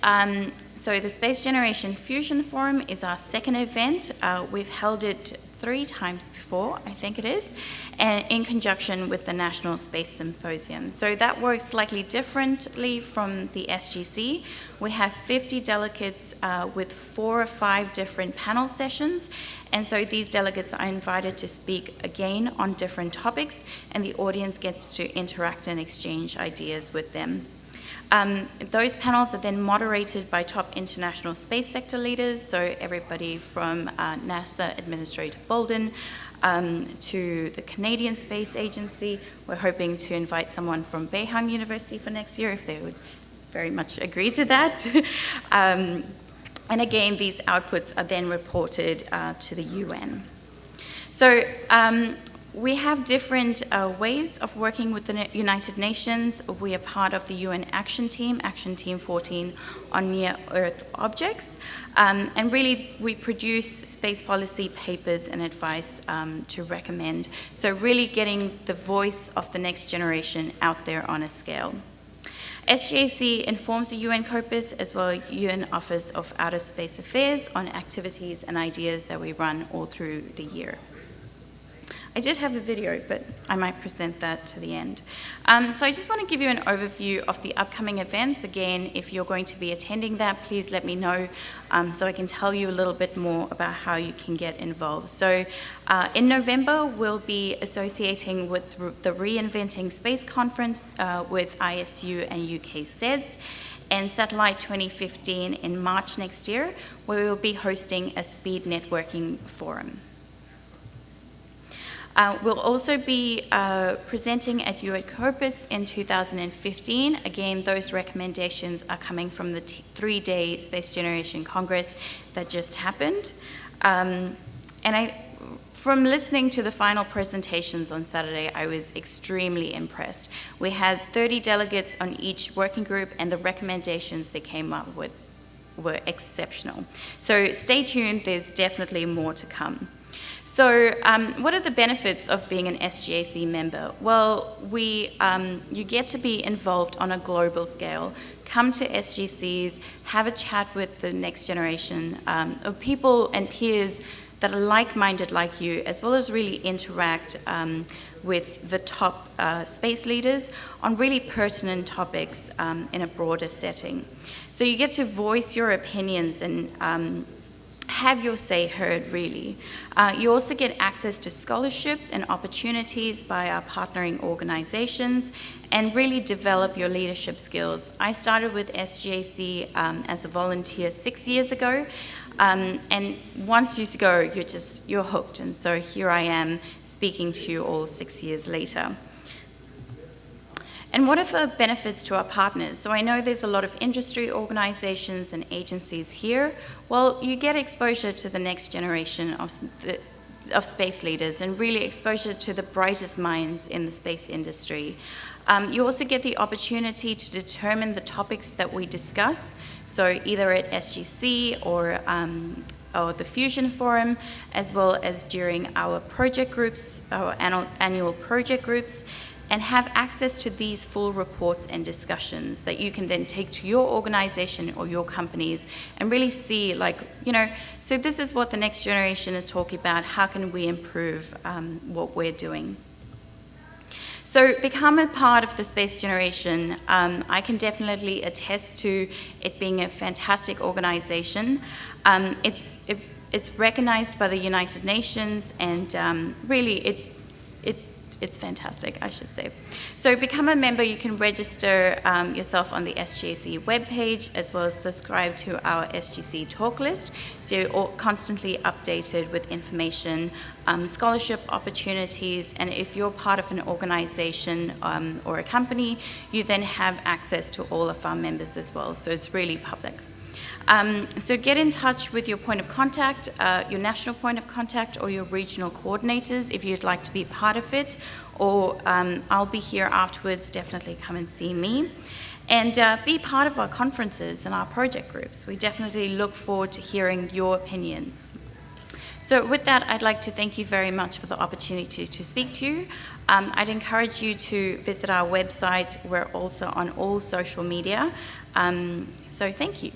Speaker 6: so the Space Generation Fusion Forum is our second event. We've held it 3 times before, I think it is, and in conjunction with the National Space Symposium. So that works slightly differently from the SGC. We have 50 delegates with 4 or 5 different panel sessions, and so these delegates are invited to speak again on different topics, and the audience gets to interact and exchange ideas with them. Those panels are then moderated by top international space sector leaders, so everybody from NASA Administrator Bolden to the Canadian Space Agency. We're hoping to invite someone from Beihang University for next year if they would very much agree to that. And again, these outputs are then reported to the UN. So we have different ways of working with the United Nations. We are part of the UN Action Team 14 on near-Earth objects. And really, we produce space policy papers and advice to recommend. So really getting the voice of the next generation out there on a scale. SGAC informs the UN COPUS as well as UN Office of Outer Space Affairs on activities and ideas that we run all through the year. I did have a video, but I might present that to the end. So I just want to give you an overview of the upcoming events. Again, if you're going to be attending that, please let me know so I can tell you a little bit more about how you can get involved. So in November, we'll be associating with the Reinventing Space Conference with ISU and UK SEDS, and Satellite 2015 in March next year, where we'll be hosting a speed networking forum. We'll also be presenting at UN COPUS in 2015. Again, those recommendations are coming from the 3-day Space Generation Congress that just happened. From listening to the final presentations on Saturday, I was extremely impressed. We had 30 delegates on each working group, and the recommendations they came up with were exceptional. So stay tuned, there's definitely more to come. So what are the benefits of being an SGAC member? Well, you get to be involved on a global scale. Come to SGCs, have a chat with the next generation of people and peers that are like-minded like you, as well as really interact with the top space leaders on really pertinent topics in a broader setting. So you get to voice your opinions and have your say heard, really. You also get access to scholarships and opportunities by our partnering organizations and really develop your leadership skills. I started with SGAC as a volunteer 6 years ago, and once you go, you're hooked. And so here I am speaking to you all 6 years later. And what are the benefits to our partners? So I know there's a lot of industry organizations and agencies here. Well, you get exposure to the next generation of space leaders and really exposure to the brightest minds in the space industry. You also get the opportunity to determine the topics that we discuss, so either at SGC or the Fusion Forum, as well as during our project groups, our annual project groups, and have access to these full reports and discussions that you can then take to your organization or your companies and really see, so this is what the next generation is talking about. How can we improve what we're doing? So become a part of the Space Generation. I can definitely attest to it being a fantastic organization. It's recognized by the United Nations, and really it's fantastic, I should say. So become a member. You can register yourself on the SGAC webpage, as well as subscribe to our SGC talk list, so you're constantly updated with information, scholarship opportunities, and if you're part of an organization or a company, you then have access to all of our members as well, so it's really public. So get in touch with your point of contact, your national point of contact, or your regional coordinators if you'd like to be part of it, or I'll be here afterwards. Definitely come and see me. And be part of our conferences and our project groups. We definitely look forward to hearing your opinions. So with that, I'd like to thank you very much for the opportunity to speak to you. I'd encourage you to visit our website. We're also on all social media. So thank you.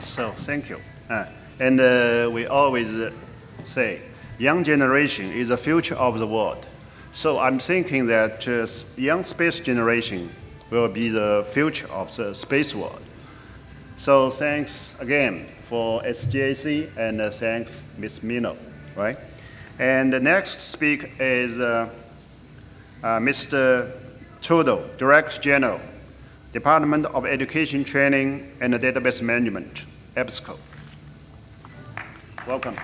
Speaker 1: So thank you. We always say, young generation is the future of the world. So I'm thinking that young space generation will be the future of the space world. So thanks again for SGAC, and thanks Ms. Mino, right? And the next speaker is Mr. Trudeau, Director General, Department of Education, Training, and Database Management, EBSCO. Welcome.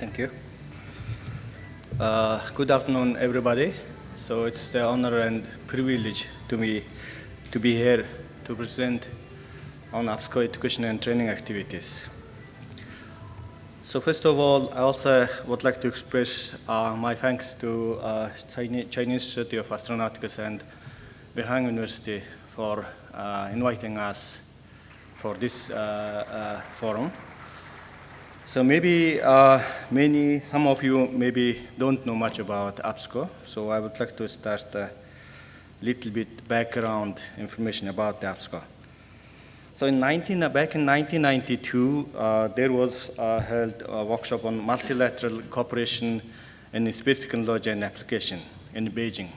Speaker 7: Thank you. Good afternoon, everybody. So it's the honor and privilege to me to be here to present on APSCO education and training activities. So first of all, I also would like to express my thanks to Chinese Institute of Astronautics and Beihang University for inviting us for this forum. So maybe some of you maybe don't know much about APSCO, so I would like to start a little bit background information about the APSCO. So back in 1992, there was held a workshop on multilateral cooperation in space technology and application in Beijing.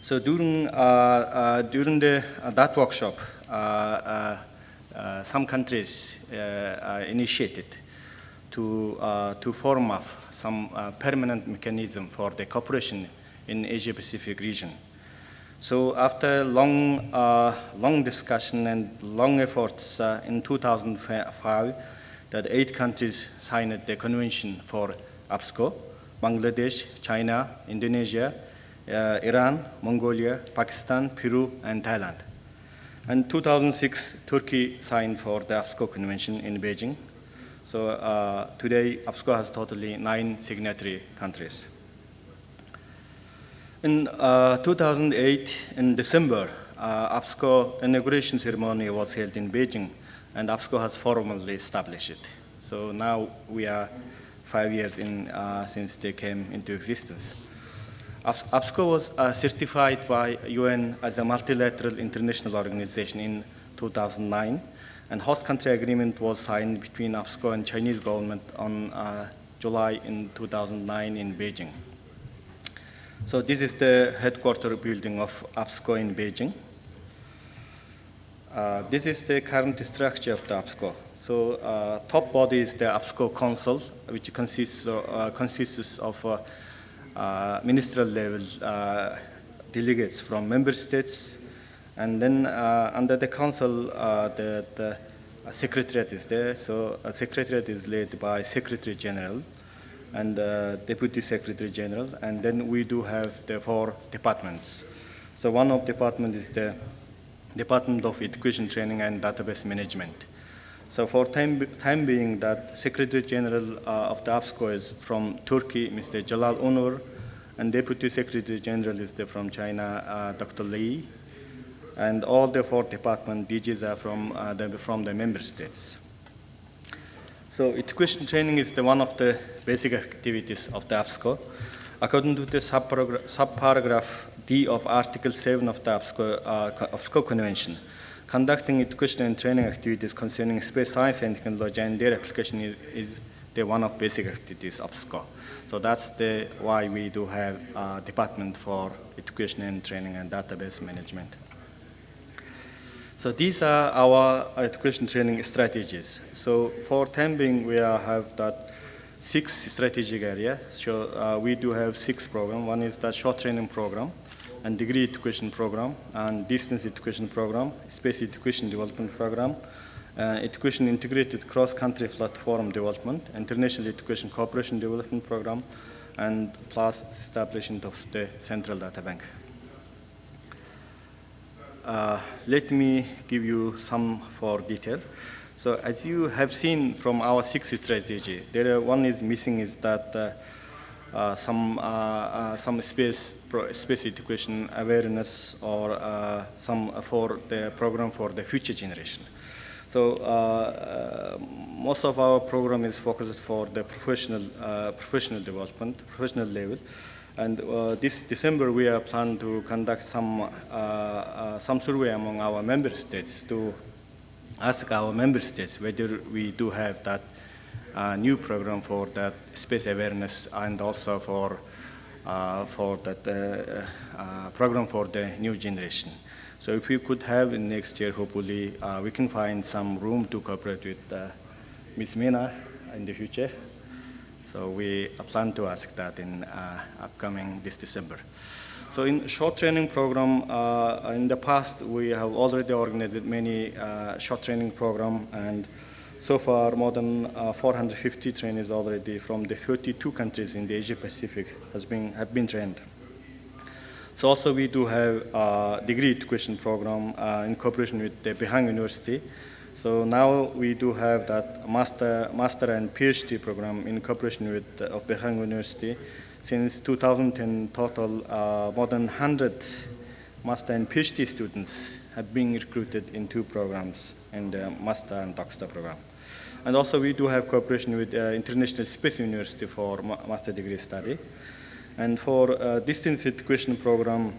Speaker 7: So during that workshop, some countries initiated to form up some permanent mechanism for the cooperation in Asia-Pacific region. So after long discussion and long efforts in 2005, that 8 countries signed the convention for APSCO: Bangladesh, China, Indonesia, Iran, Mongolia, Pakistan, Peru, and Thailand. And 2006, Turkey signed for the APSCO convention in Beijing. So today, APSCO has totally 9 signatory countries. In 2008, in December, APSCO inauguration ceremony was held in Beijing, and APSCO has formally established it. So now we are 5 years in since they came into existence. APSCO was certified by UN as a multilateral international organization in 2009, and host country agreement was signed between APSCO and Chinese government on July in 2009 in Beijing. So this is the headquarters building of APSCO in Beijing. This is the current structure of the APSCO. So top body is the APSCO Council, which consists of ministerial level delegates from member states, and then under the council, the secretariat is there. So a secretariat is led by Secretary General and Deputy Secretary General, and then we do have the 4 departments. So one of department is the Department of Education, Training, and Database Management. So for time being, that Secretary General of the APSCO is from Turkey, Mr. Jalal Onur, and Deputy Secretary General is from China, Dr. Li, and all the 4 department DGs are from the member states. So education training is one of the basic activities of the APSCO. According to the subparagraph D of Article 7 of the APSCO Convention, conducting education and training activities concerning space science and technology and their application is the one of basic activities of APSCO. So that's why we do have a department for education and training and database management. So these are our education training strategies. So for time being, we have that 6 strategic areas. So we do have 6 programs. One is the short training program, and degree education program, and distance education program, space education development program, education integrated cross-country platform development, international education cooperation development program, and plus establishment of the central data bank. Let me give you some for detail. So as you have seen from our 6 strategy, one is missing is that some space education awareness or some for the program for the future generation. So most of our program is focused for the professional development, professional level. And this December, we are planning to conduct some survey among our member states to ask our member states whether we do have that new program for that space awareness, and also for that program for the new generation. So if we could have in next year, hopefully, we can find some room to cooperate with Ms. Meena in the future. So we plan to ask that in upcoming this December. So in short training program, in the past we have already organized many short training program, and So far, more than 450 trainees already from the 32 countries in the Asia Pacific have been trained. So also we do have a degree education program in cooperation with the Beihang University. So now we do have that master and PhD program in cooperation with Beihang University. Since 2010, total more than 100 master and PhD students have been recruited in 2 programs in the master and doctor program. And also we do have cooperation with International Space University for master degree study. And for distance education program,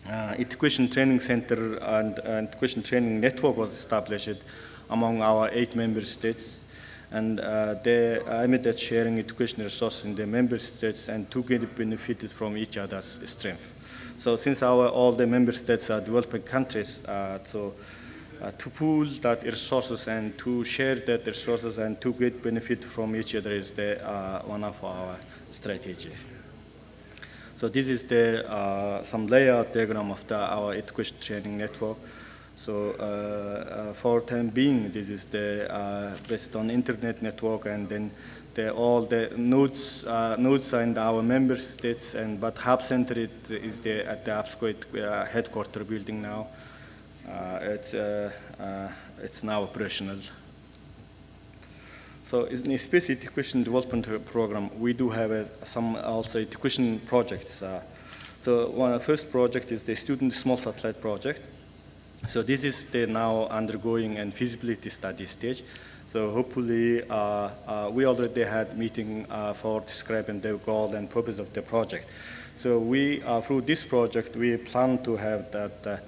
Speaker 7: Education Training Center and Education Training Network was established among our 8 member states. And they aimed at sharing education resources in the member states and to get benefited from each other's strength. So since all the member states are developing countries, to pool that resources and to share that resources and to get benefit from each other is one of our strategy. So this is some layout diagram of our education training network. So for time being, this is based on internet network, and then all the nodes in our member states, but Hub Center is at the APSCO headquarter building now. It's now operational. So in the Space Education Development Program, we do have some also education projects. So first project is the Student Small Satellite Project. So this is now undergoing a feasibility study stage. So hopefully, we already had meeting for describing the goal and purpose of the project. So we, through this project, we plan to have that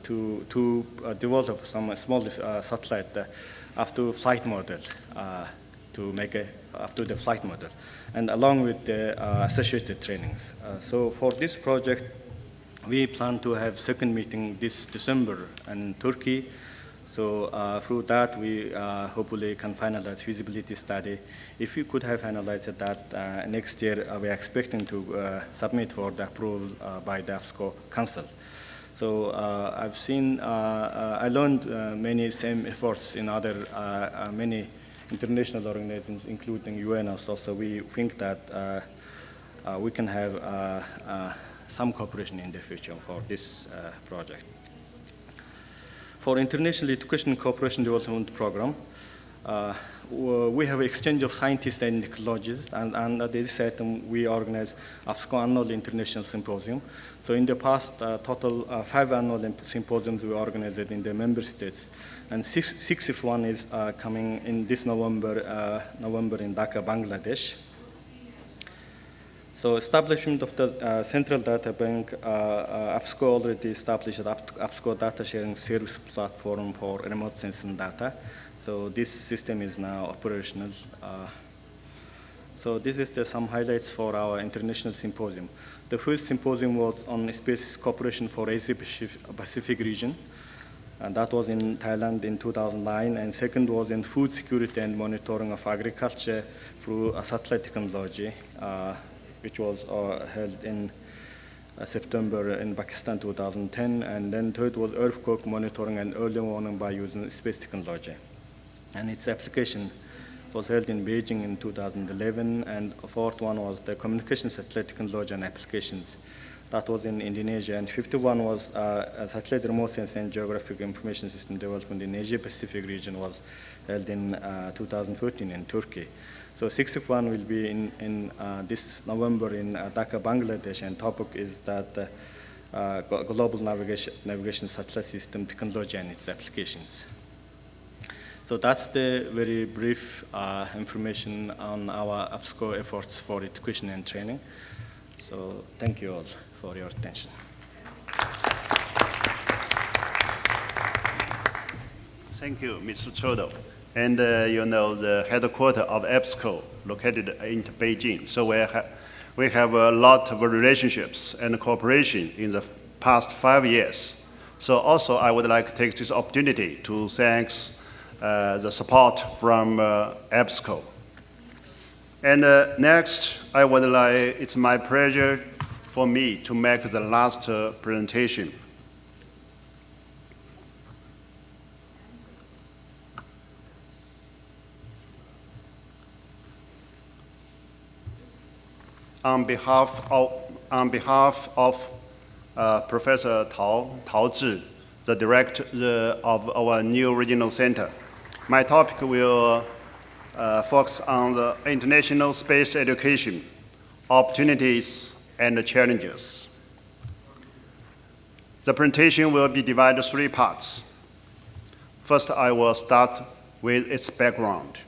Speaker 7: to develop some small satellite up to flight model to make it up to the flight model, and along with the associated trainings. So for this project, we plan to have second meeting this December in Turkey. So through that, we hopefully can finalize feasibility study. If we could have finalized that next year, we are expecting to submit for the approval by the APSCO Council. So I've seen, I learned many same efforts in other many international organizations, including UN also. So we think that we can have some cooperation in the future for this project. For International Education Cooperation Development Program, we have exchange of scientists and technologists, and under this item, we organize APSCO Annual International Symposium. So in the past, total 5 annual symposiums we organized in the member states, and sixth one is coming in this November in Dhaka, Bangladesh. So establishment of the central data bank, APSCO already established APSCO data sharing service platform for remote sensing data. So this system is now operational. So this is some highlights for our international symposium. The first symposium was on space cooperation for Asia Pacific region, and that was in Thailand in 2009. And second was in food security and monitoring of agriculture through satellite technology, which was held in September in Pakistan 2010. And then third was earthquake monitoring and early warning by using space technology. And its application was held in Beijing in 2011. And fourth one was the communication satellite technology and applications. That was in Indonesia. And 51 was satellite remote sensing and geographic information system development in Asia Pacific region, was held in 2013 in Turkey. So 61 will be in this November in Dhaka, Bangladesh, and topic is that global navigation satellite system technology and its applications. So that's the very brief information on our APSCO efforts for education and training. So thank you all for your attention.
Speaker 1: Thank you, Mr. Chodo. And you know, the headquarters of APSCO located in Beijing. So we have a lot of relationships and cooperation in the past 5 years. So also I would like to take this opportunity to thank the support from APSCO. And next, it's my pleasure for me to make the last presentation. on behalf of Professor Tao Zhi, the director of our new regional center. My topic will focus on the international space education, opportunities and challenges. The presentation will be divided into 3 parts. First, I will start with its background.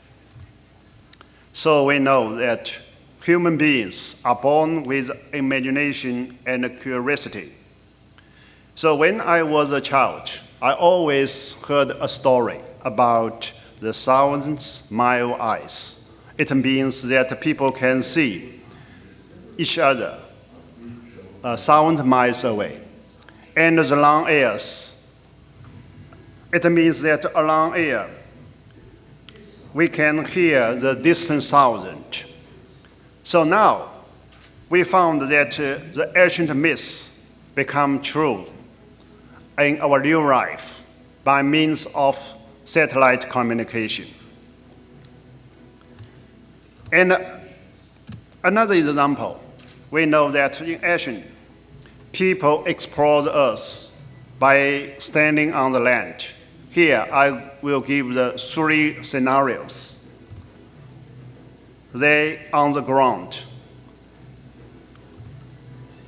Speaker 1: So we know that human beings are born with imagination and curiosity. So when I was a child, I always heard a story about the 1,000-mile eyes. It means that people can see each other 1,000 miles away. And the long ears, it means that along air, we can hear the distant sound. So now, we found that the ancient myths become true in our real life by means of satellite communication. And another example, we know that in ancient, people explored the earth by standing on the land. Here, I will give the 3 scenarios. They on the ground.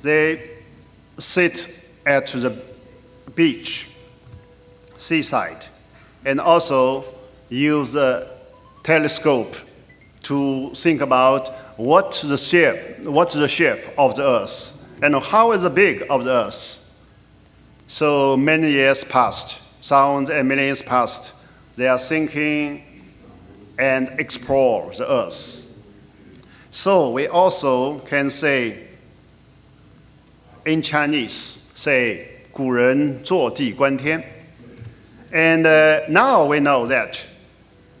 Speaker 1: They sit at the beach, seaside, and also use a telescope to think about what's the shape of the earth and how is the big of the earth. So many years passed, thousands and millions passed, they are thinking and explore the earth. So we also can say in Chinese, say 古人坐地观天. And now we know that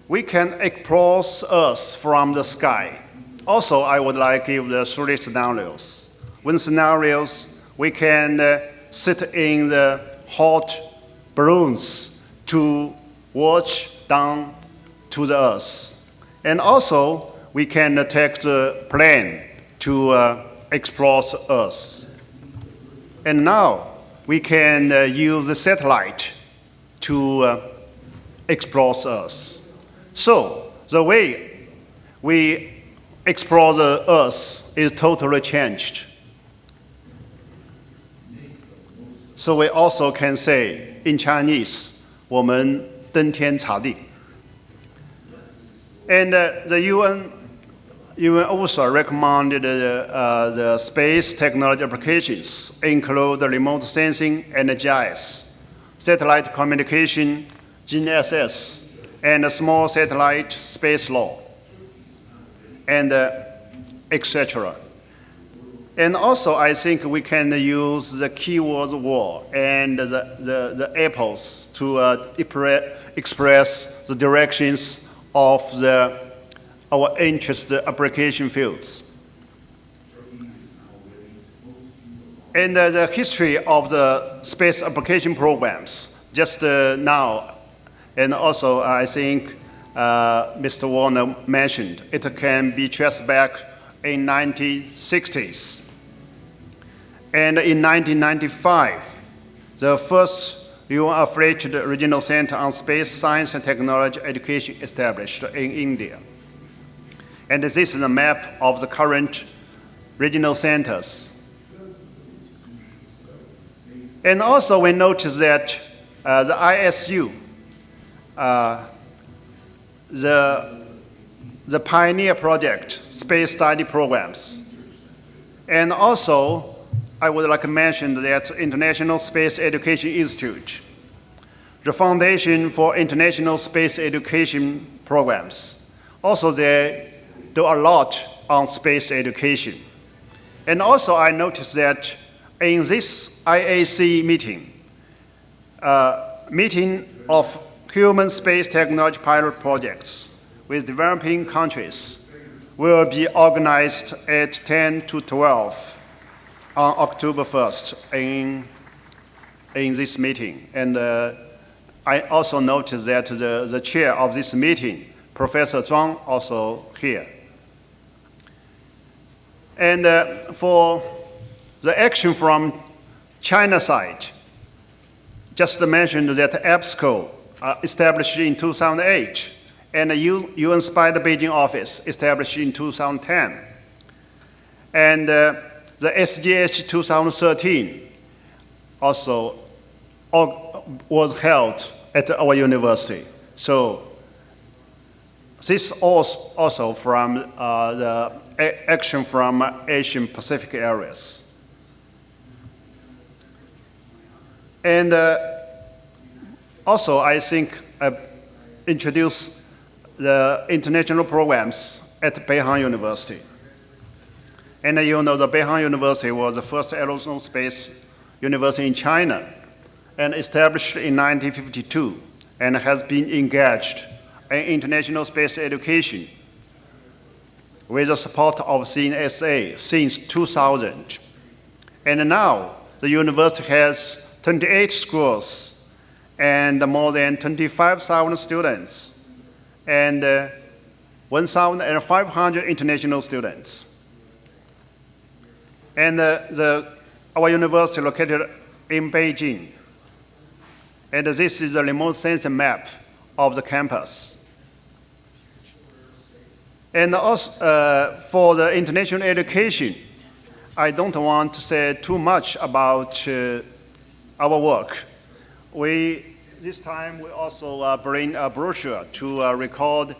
Speaker 1: we can explore Earth from the sky. Also, I would like to give the 3 scenarios. One scenarios, we can sit in the hot balloons to watch down to the Earth. And also, we can take the plane to explore Earth. And now, we can use the satellite to explore Earth. So, the way we explore the Earth is totally changed. So we also can say in Chinese, 我们登天查地. And the UN also recommended the space technology applications include the remote sensing and GIS, satellite communication, GNSS, and small satellite space law, and etc. And also, I think we can use the keyword word and the apples to express the directions of our interest application fields. And the history of the space application programs, just now, and also I think Mr. Warner mentioned, it can be traced back in 1960s. And in 1995, the first UN-affiliated regional center on space science and technology education established in India. And this is the map of the current regional centers. And also we notice that the ISU, the Pioneer Project, space study programs. And also, I would like to mention that International Space Education Institute, the Foundation for International Space Education Programs. Also, they do a lot on space education. And also, I noticed that in this IAC meeting, meeting of human space technology pilot projects with developing countries will be organized at 10 to 12 on October 1st in this meeting. And I also noticed that the chair of this meeting, Professor Zhuang, also here. And for the action from China side, just mentioned that EBSCO established in 2008, and the UN Spy the Beijing office established in 2010. And the SGH 2013 also was held at our university. So this also from the action from Asian Pacific areas. And also, I think introduce the international programs at Beihang University. And you know the Beihang University was the first aerospace university in China and established in 1952 and has been engaged in international space education with the support of CNSA since 2000. And now the university has 28 schools and more than 25,000 students and 1,500 international students. And our university located in Beijing. And this is the remote sensing map of the campus. And also for the international education, I don't want to say too much about our work. This time we also bring a brochure to record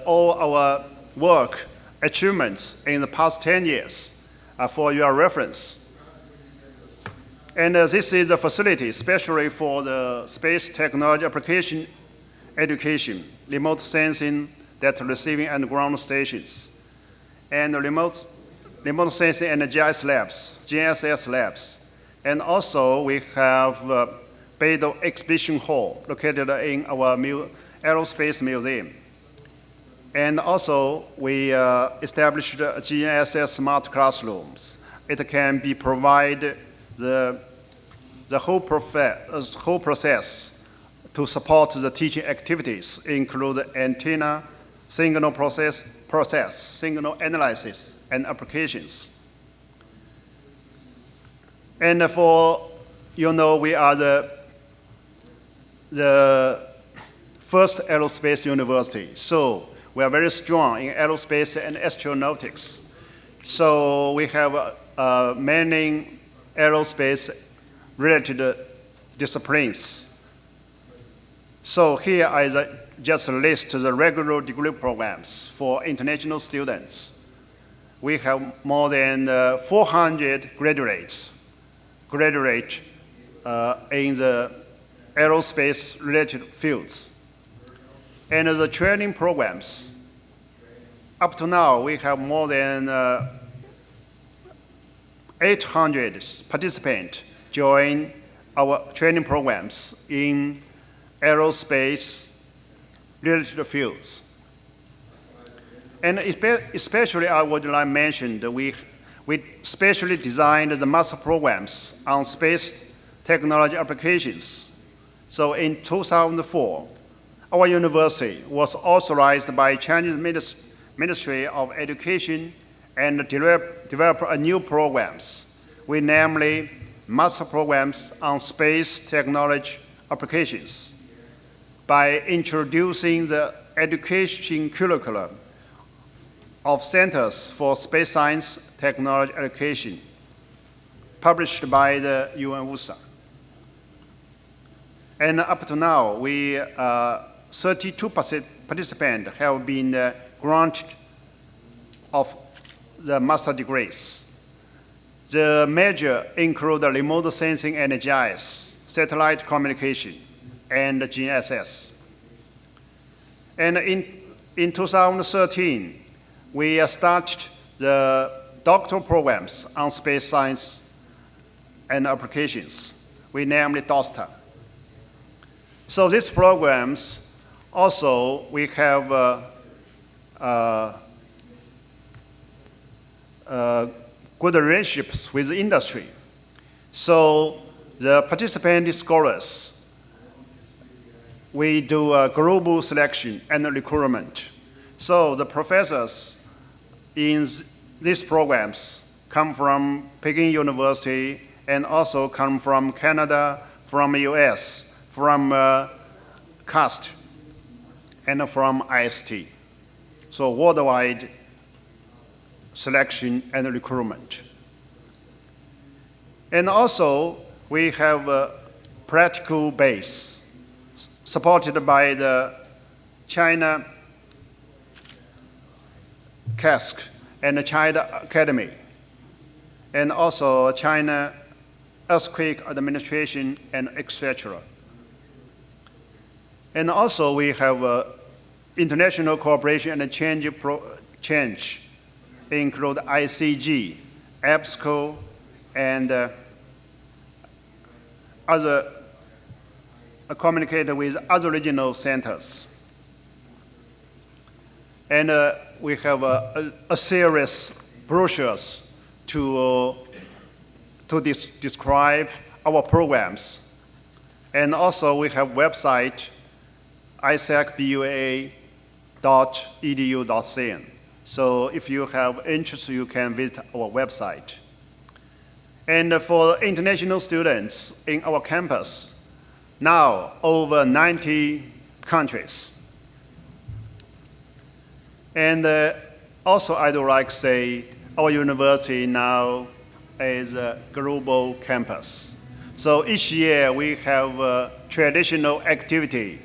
Speaker 1: all our work achievements in the past 10 years for your reference. And this is the facility, especially for the space technology application education, remote sensing, data receiving and ground stations, and remote sensing and GNSS labs. And also we have Beidou Exhibition Hall located in our Aerospace Museum. And also we established GNSS smart classrooms. It can be provide the whole process to support the teaching activities, include antenna, signal process, signal analysis, and applications. And we are the first aerospace university. So we are very strong in aerospace and astronautics. So we have many aerospace-related disciplines. So here I just list the regular degree programs for international students. We have more than 400 graduate in the aerospace-related fields. And the training programs, up to now, we have more than 800 participants join our training programs in aerospace-related fields. And especially I would like to mention that we specially designed the master programs on space technology applications. So in 2004, our university was authorized by Chinese Ministry of Education and develop a new programs. We namely master programs on space technology applications by introducing the education curriculum of Centers for Space Science Technology Education, published by the UN-USA. And up to now, 32 participants have been granted of the master degrees. The major include the remote sensing and GIS, satellite communication, and GNSS. And in 2013, we started the doctoral programs on space science and applications. We named it DOSTA. So these programs also, we have good relationships with the industry. So the participating scholars, we do a global selection and recruitment. So the professors in these programs come from Peking University and also come from Canada, from US, from CAST, and from IST. So worldwide selection and recruitment. And also, we have a practical base supported by the China CASC and the China Academy, and also China Earthquake Administration, and etc. And also, we have international cooperation and change include ICG, EBSCO, and other communicate with other regional centers. And we have a series brochures to describe our programs. And also we have website isacbua.edu.cn. So if you have interest, you can visit our website. And for international students in our campus, now over 90 countries. And also I'd like to say our university now is a global campus. So each year we have a traditional activity,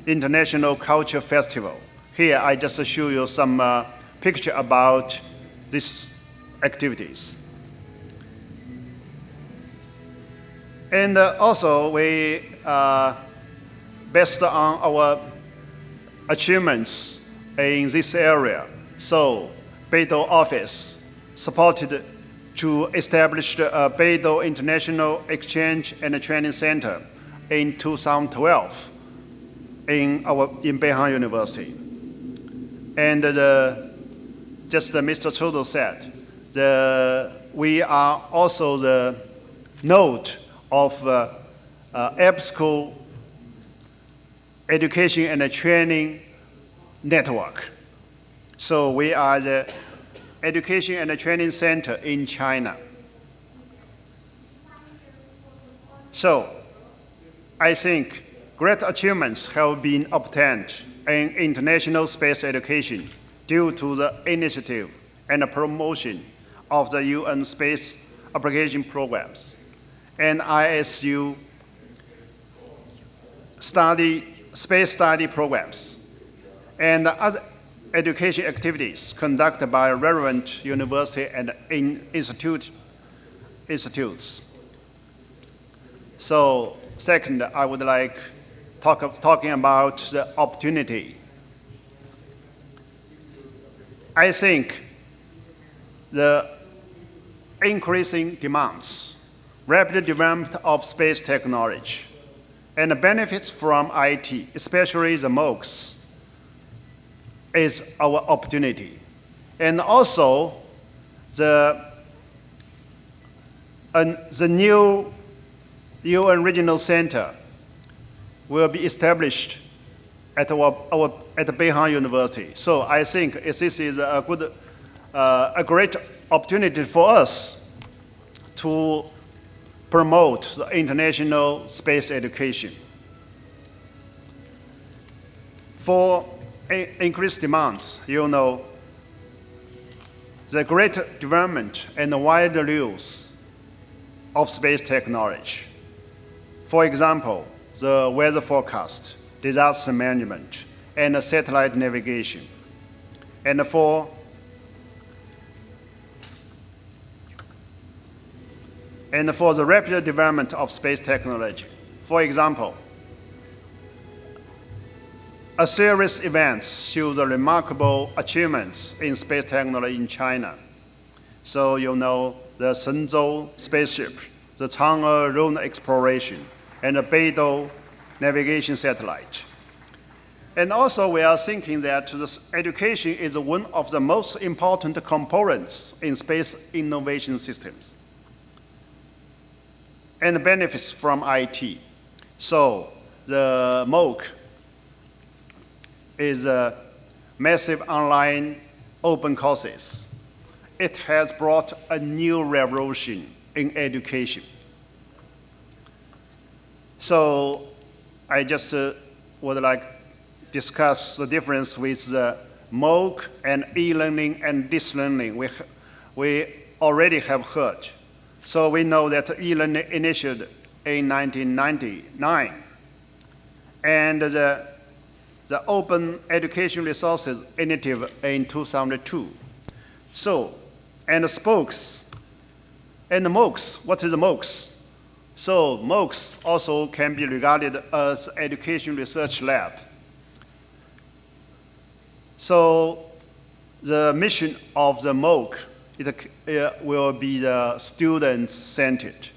Speaker 1: International Culture Festival. Here I just show you some picture about these activities. And also we, based on our achievements in this area, so Beidou office supported to establish the Beidou International Exchange and Training Center in 2012 in Beihang University. And just Mr. Trudeau said, we are also the node of EBSCO Education and Training Network. So we are the Education and Training Center in China. So I think great achievements have been obtained in international space education due to the initiative and the promotion of the UN space application programs and ISU space study programs and other education activities conducted by relevant university and institutes. So second, I would like talking about the opportunity. I think the increasing demands, rapid development of space technology, and the benefits from IT, especially the MOOCs, is our opportunity. And also, the new UN Regional Center will be established at Beihang University. So I think this is a great opportunity for us to promote the international space education. For increased demands, you know, the great development and the wider use of space technology. For example, the weather forecast, disaster management, and satellite navigation. And for the rapid development of space technology. For example, a series of events show the remarkable achievements in space technology in China. So you know the Shenzhou spaceship, the Chang'e lunar exploration, and the Beidou navigation satellite. And also we are thinking that this education is one of the most important components in space innovation systems and benefits from IT. So the MOOC is a massive online open courses it has brought a new revolution in education. So I just would like to discuss the difference with the MOOC and e-learning and distance learning we already have heard. So we know that e-learning initiated in 1999, and the Open Education Resources Initiative in 2002. So, and the spokes, and the MOOCs, what is the MOOCs? So MOOCs also can be regarded as education research lab. So the mission of the MOOC will be the student-centered.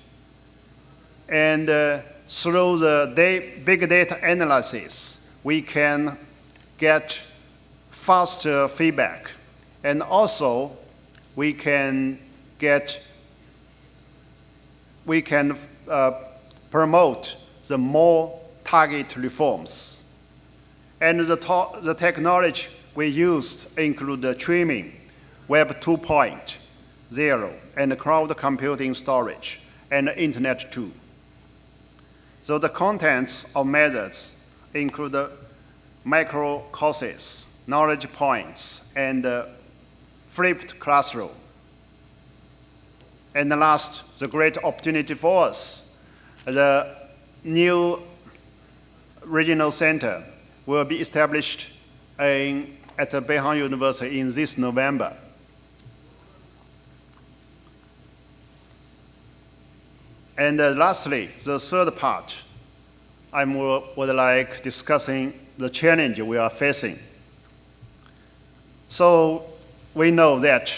Speaker 1: And through the big data analysis, we can get faster feedback. And also, we can promote the more target reforms. And the technology we used include the streaming, Web 2.0, and cloud computing storage, and Internet 2. So the contents of methods include the micro courses, knowledge points, and flipped classroom. And the last, the great opportunity for us, the new regional center will be established at the Beihang University in this November. And lastly, the third part, I would like discussing the challenge we are facing. So we know that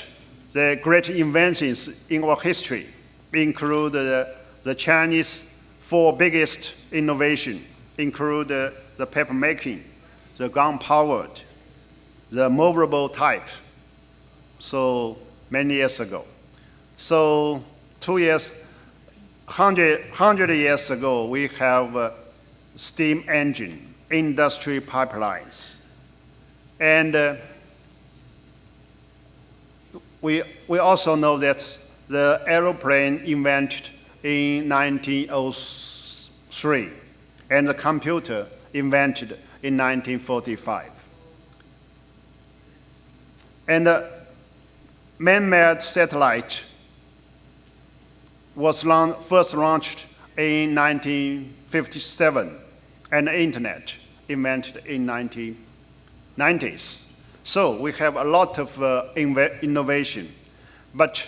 Speaker 1: the great inventions in our history include the Chinese four biggest innovations, include the paper making, the gun-powered, the movable type, so many years ago. So 100 years ago, we have steam engine, industry pipelines. And we also know that the aeroplane invented in 1903, and the computer invented in 1945. And the man-made satellite was first launched in 1957, and the internet invented in 1990s. So we have a lot of innovation, but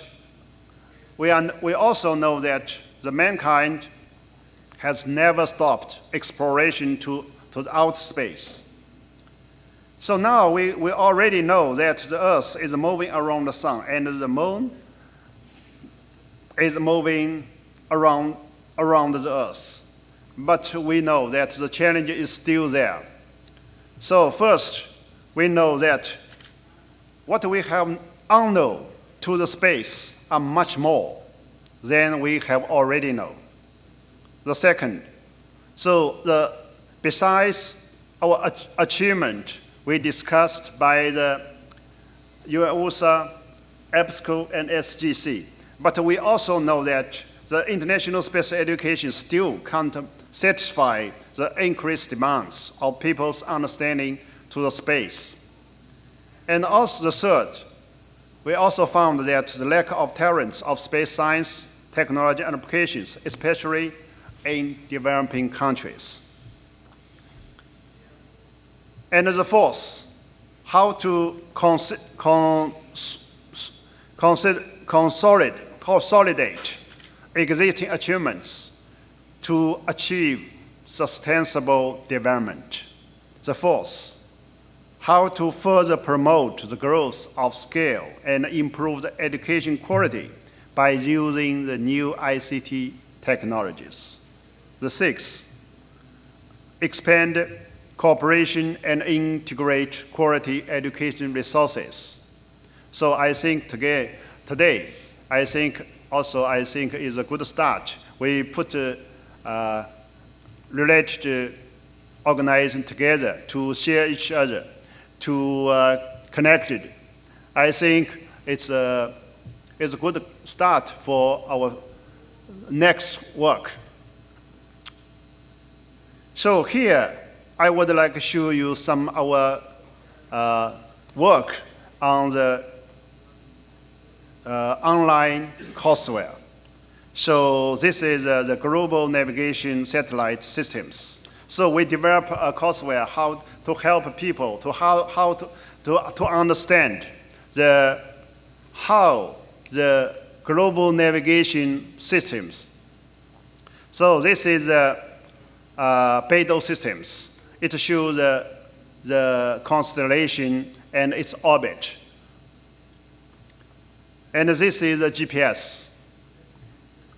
Speaker 1: we also know that the mankind has never stopped exploration to the outer space. So now we already know that the Earth is moving around the sun, and the moon is moving around the Earth. But we know that the challenge is still there. So first, we know that what we have unknown to the space are much more than we have already known. The second, so besides our achievement we discussed by the USA, EBSCO, and SGC, but we also know that the international space education still can't satisfy the increased demands of people's understanding to the space. And also the third, we also found that the lack of talents of space science, technology, and applications, especially in developing countries. And the fourth, how to consolidate existing achievements to achieve sustainable development. The fourth, how to further promote the growth of scale and improve the education quality by using the new ICT technologies. The sixth, expand cooperation and integrate quality education resources. So I think today, I think is a good start. We put related organizing together to share each other, to connect it. I think it's is a good start for our next work. So here, I would like to show you some of our work on the online courseware. So this is the global navigation satellite systems. So we develop a courseware how to help people to understand how the global navigation systems. So this is Beidou systems. It shows the constellation and its orbit. And this is the GPS.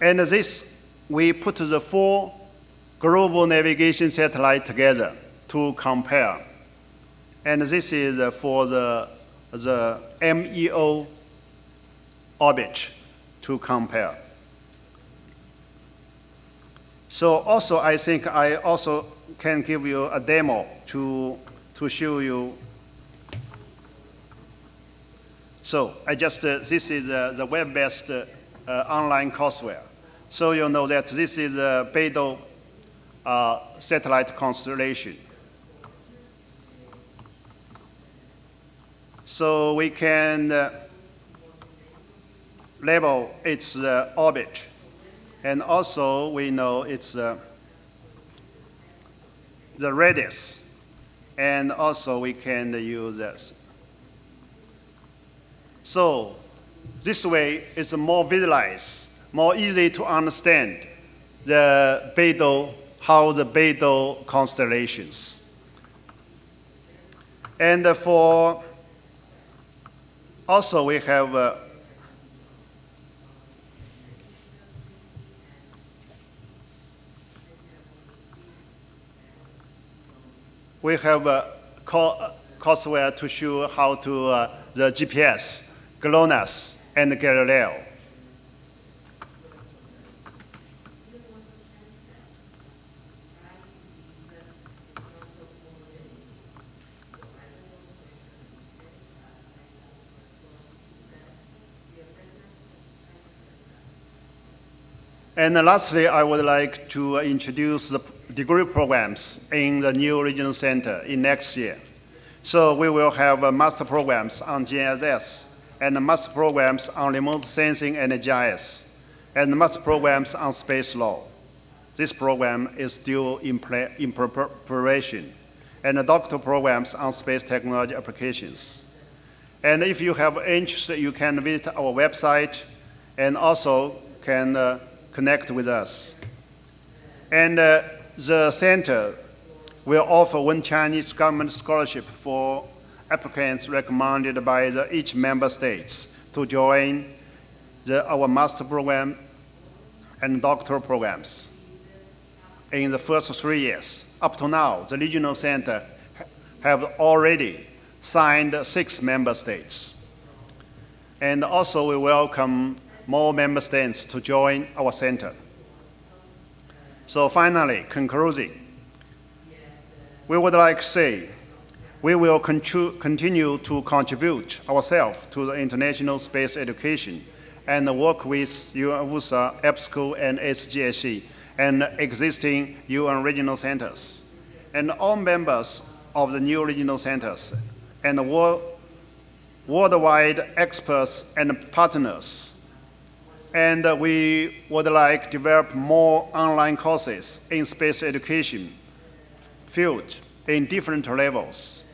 Speaker 1: And this, we put the 4 global navigation satellites together to compare. And this is for the MEO orbit to compare. So also, I think I also can give you a demo to show you. So I just, this is the web-based online courseware. So you know that this is a Beidou satellite constellation. So we can label its orbit. And also we know it's the radius. And also we can use this. So this way it's more visualized, more easy to understand the Beidou, how the Beidou constellations. And for also we have a courseware to show how to the GPS, GLONASS, and Galileo. And lastly, I would like to introduce the degree programs in the new regional center in next year. So we will have master programs on GNSS, and master programs on remote sensing and GIS, and master programs on space law. This program is still in preparation, and the doctoral programs on space technology applications. And if you have interest, you can visit our website and also can connect with us. And the center will offer 1 Chinese government scholarship for applicants recommended by each member states to join our master program and doctoral programs in the first 3 years. Up to now, the regional center have already signed 6 member states. And also we welcome more member states to join our center. So finally, concluding, we would like to say we will continue to contribute ourselves to the international space education and work with UNWUSA, EPSCO, and SGSE, and existing UN regional centers, and all members of the new regional centers, and worldwide experts and partners. And we would like to develop more online courses in space education field in different levels.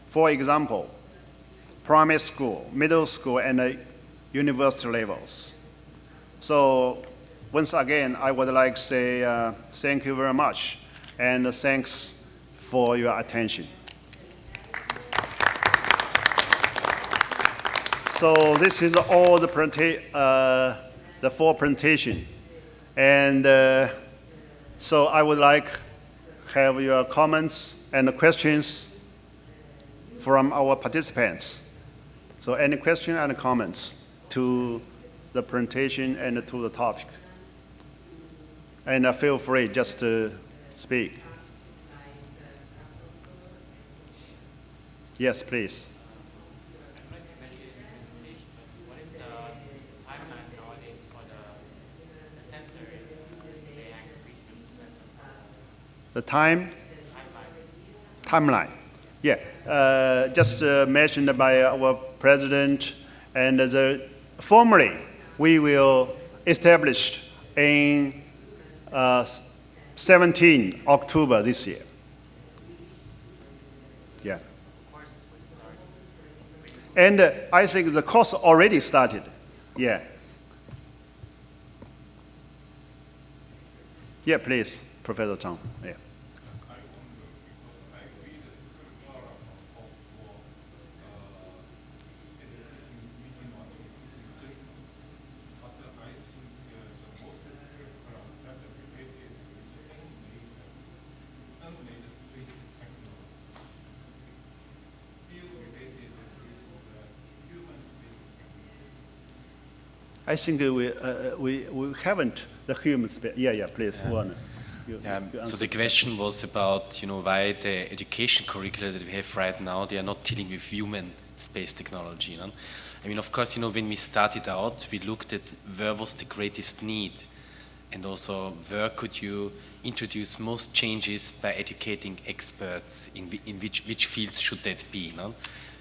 Speaker 1: For example, primary school, middle school, and university levels. So once again, I would like to say thank you very much, and thanks for your attention. So this is all the 4 presentation. And so I would like to have your comments and questions from our participants. So any question and comments to the presentation and to the topic? And feel free just to speak. Yes, please.
Speaker 8: I'd like to mention in the presentation, what is the time
Speaker 1: The timeline. Yeah, just mentioned by our president, and formally we will establish in 17 October this year. Yeah. And I think the course already started. Yeah. Yeah, please, Professor Chang. Yeah. I think we haven't the human space. Yeah, please, Warner.
Speaker 5: So the question was about, why the education curricula that we have right now, they are not dealing with human space technology. I mean, of course, when we started out, we looked at where was the greatest need, and also where could you introduce most changes by educating experts in which fields should that be.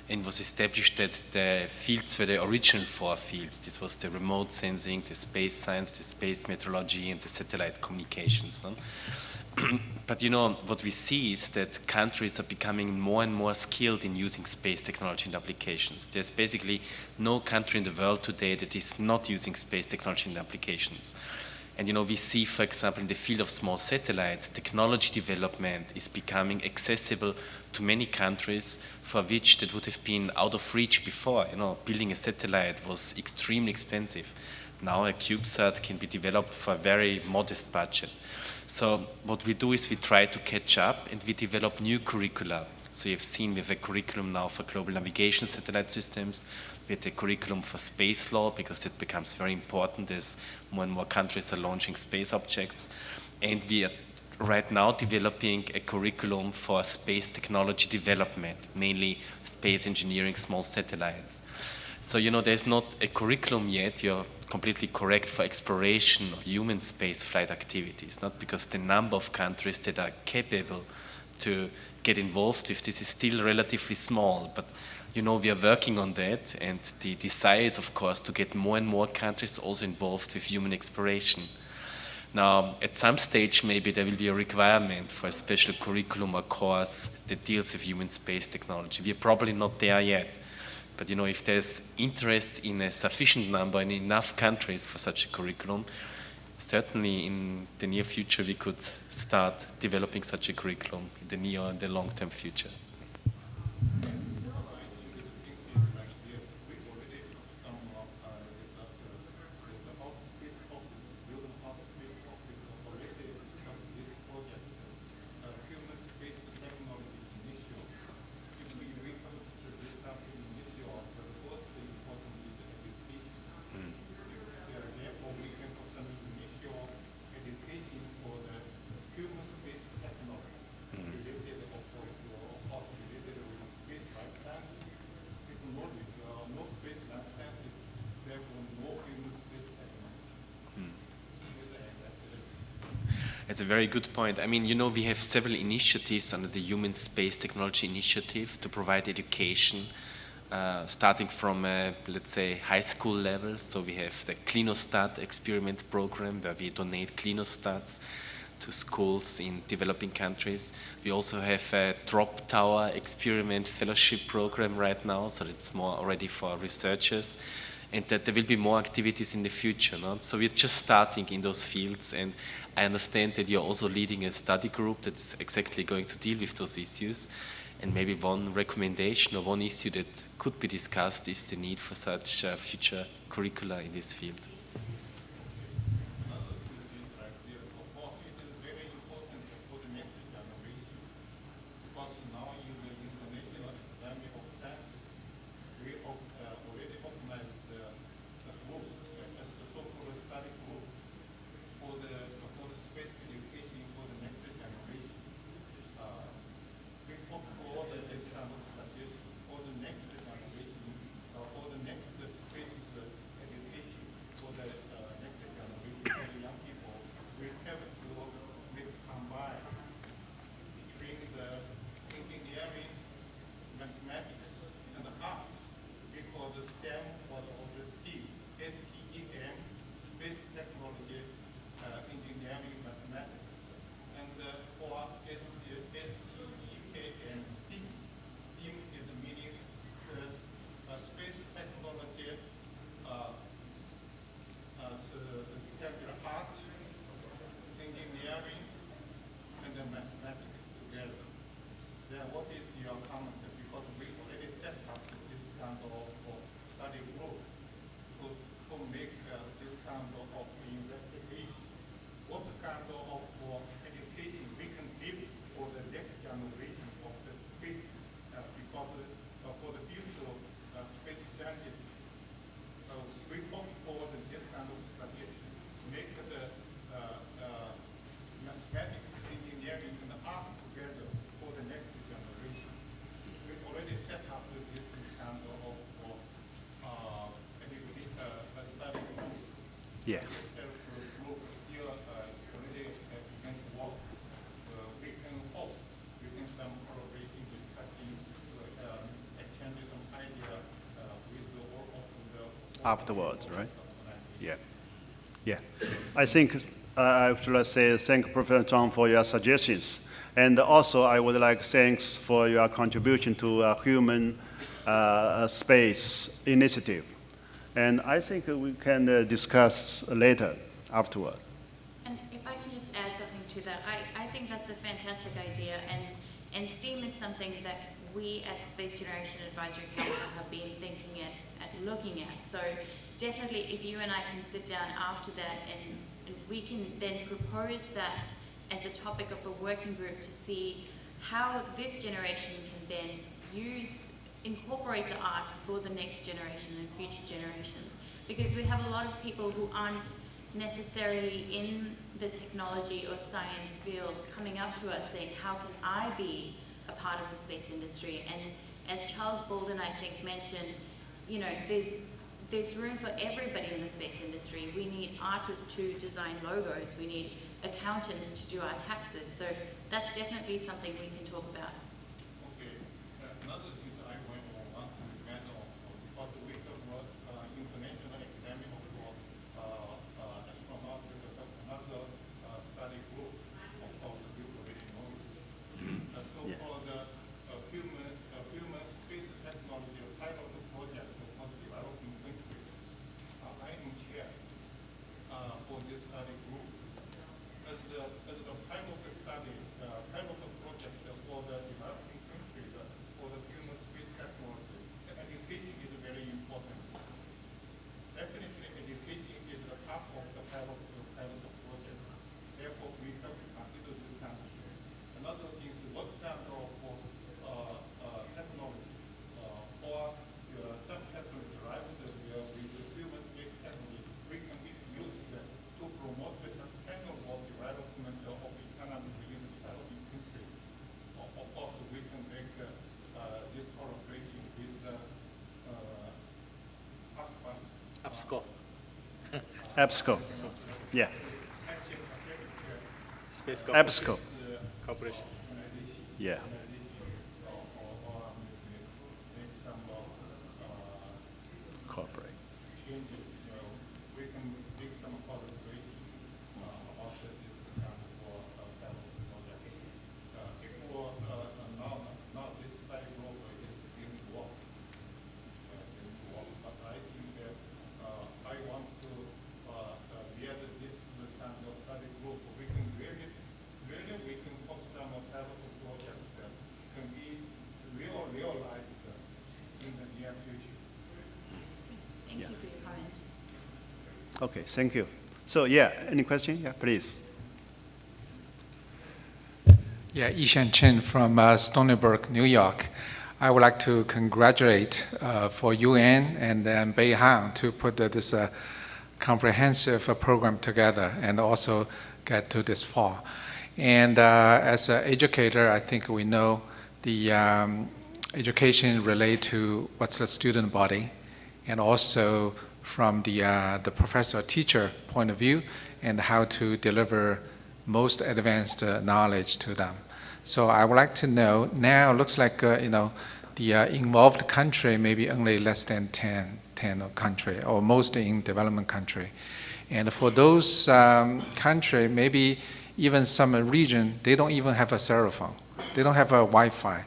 Speaker 5: And it was established that the fields were the original four fields. This was the remote sensing, the space science, the space meteorology, and the satellite communications. But what we see is that countries are becoming more and more skilled in using space technology and applications. There's basically no country in the world today that is not using space technology and applications. And we see, for example, in the field of small satellites, technology development is becoming accessible to many countries for which that would have been out of reach before. Building a satellite was extremely expensive. Now a CubeSat can be developed for a very modest budget. So what we do is we try to catch up and we develop new curricula. So you've seen we have a curriculum now for global navigation satellite systems. We have a curriculum for space law because that becomes very important as more and more countries are launching space objects. And we are right now developing a curriculum for space technology development, mainly space engineering, small satellites. So, there's not a curriculum yet, you're completely correct, for exploration or human space flight activities, not because the number of countries that are capable to get involved with this is still relatively small, but we are working on that, and the desire is, of course, to get more and more countries also involved with human exploration. Now, at some stage, maybe there will be a requirement for a special curriculum or course that deals with human space technology. We are probably not there yet. But if there's interest in a sufficient number in enough countries for such a curriculum, certainly in the near future we could start developing such a curriculum in the near and the long-term future. That's a very good point. I mean, we have several initiatives under the Human Space Technology Initiative to provide education, starting from, let's say, high school level. So we have the Clinostat experiment program, where we donate Clinostats to schools in developing countries. We also have a Drop Tower experiment fellowship program right now, so it's more already for researchers, and that there will be more activities in the future. So we're just starting in those fields, and I understand that you're also leading a study group that's exactly going to deal with those issues. And maybe one recommendation or one issue that could be discussed is the need for such future curricula in this field.
Speaker 8: then what is your comment? Because we already set up this kind of study group to make this kind of investigation. What kind of education we can give for the next generation of the space? Because for the future space scientists, we hope for this kind of suggestion, make the mathematics, engineering, and art together for the next generation. We already set up this kind of study group.
Speaker 1: Yeah.
Speaker 8: Group here already began to work. We can hope we can some collaboration, discussing, exchange some idea with all of the
Speaker 1: Afterwards, right? Yeah. Yeah. I think I should say thank Professor Zhang for your suggestions. And also I would like thanks for your contribution to human space initiative. And I think we can discuss later afterward.
Speaker 6: And if I can just add something to that, I think that's a fantastic idea, and STEAM is something that we at Space Generation Advisory Council have been thinking at looking at. So definitely if you and I can sit down after that and we can then propose that as a topic of a working group to see how this generation can then incorporate the arts for the next generation and future generations. Because we have a lot of people who aren't necessarily in the technology or science field coming up to us saying, how can I be a part of the space industry? And as Charles Bolden, I think, mentioned, there's room for everybody in the space industry. We need artists to design logos. We need accountants to do our taxes. So that's definitely something we can talk about.
Speaker 8: Okay. Another thing I want to comment on, because we have international academy of astronaut, another study group of the group already knows. So for the human space technology pilot project for developing countries, I am chair for this study group. As the pilot study, pilot project for the developing countries for the human space technology, the education is very important. Definitely, education is the part of the pilot project. Therefore, we have to consider this kind of thing. Another thing is what kind of technology or some technology drives with the human space technology we can use to promote the sustainable development of economy in developing countries. Of course, we can make this collaboration with the
Speaker 7: APSCO.
Speaker 1: EBSCO. Yeah.
Speaker 7: Space
Speaker 1: EBSCO.
Speaker 7: Corporation.
Speaker 1: Yeah. Corporate.
Speaker 8: Changes, we can make some collaboration about this kind of project. If now this study group is being work, but I think that I want to build this kind of study group. We can really we can put some pilot projects that can be realized in the near future.
Speaker 6: Thank you for your comment.
Speaker 1: Okay, thank you. So yeah, any question? Yeah, please.
Speaker 9: Yeah, Yishan Chen from Stony Brook, New York. I would like to congratulate for UN and then Beihang to put this comprehensive program together and also get to this far. And as an educator, I think we know the education relate to what's the student body, and also from the professor-teacher point of view, and how to deliver most advanced knowledge to them. So I would like to know, now it looks like the involved country maybe only less than 10 country, or most in development country. And for those country, maybe even some region, they don't even have a cell phone. They don't have a Wi-Fi.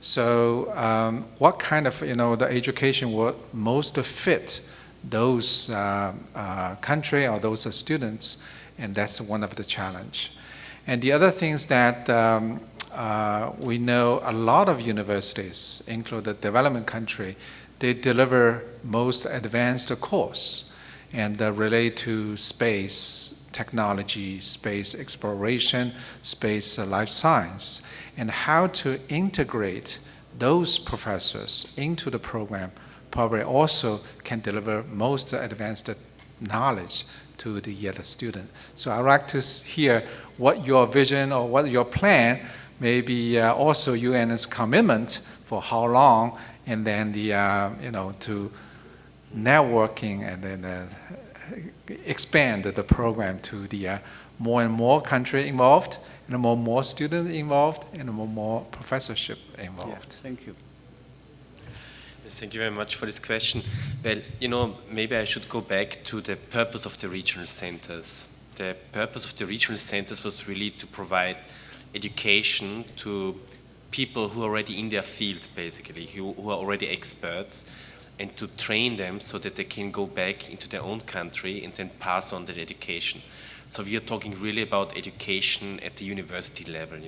Speaker 9: So what kind of the education would most fit those country or those students? And that's one of the challenge. And the other things that we know a lot of universities, including the development country, they deliver most advanced course and relate to space technology, space exploration, space life science, and how to integrate those professors into the program probably also can deliver most advanced knowledge to the student. So I'd like to hear what your vision or what your plan, maybe also UN's commitment for how long, and then the to networking and then expand the program to the more and more country involved, and more students involved, and more professorship involved.
Speaker 1: Yeah, thank you.
Speaker 5: Thank you very much for this question. Well, maybe I should go back to the purpose of the regional centers. The purpose of the regional centers was really to provide education to people who are already in their field, basically, who are already experts, and to train them so that they can go back into their own country and then pass on that education. So we are talking really about education at the university level,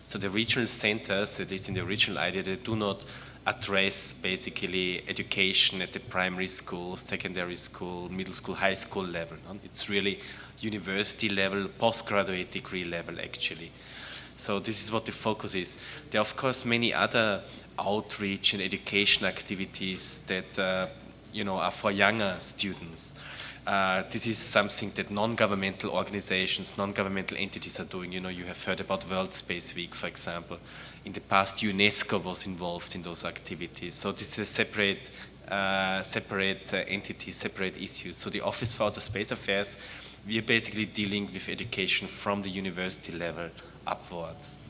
Speaker 5: So the regional centers, at least in the original idea, they do not address basically education at the primary school, secondary school, middle school, high school level. It's really university level, postgraduate degree level actually. So this is what the focus is. There are of course many other outreach and education activities that are for younger students. This is something that non-governmental organizations, non-governmental entities are doing. You have heard about World Space Week, for example. In the past, UNESCO was involved in those activities. So this is a separate entity, separate issues. So the Office for Outer Space Affairs, we are basically dealing with education from the university level upwards.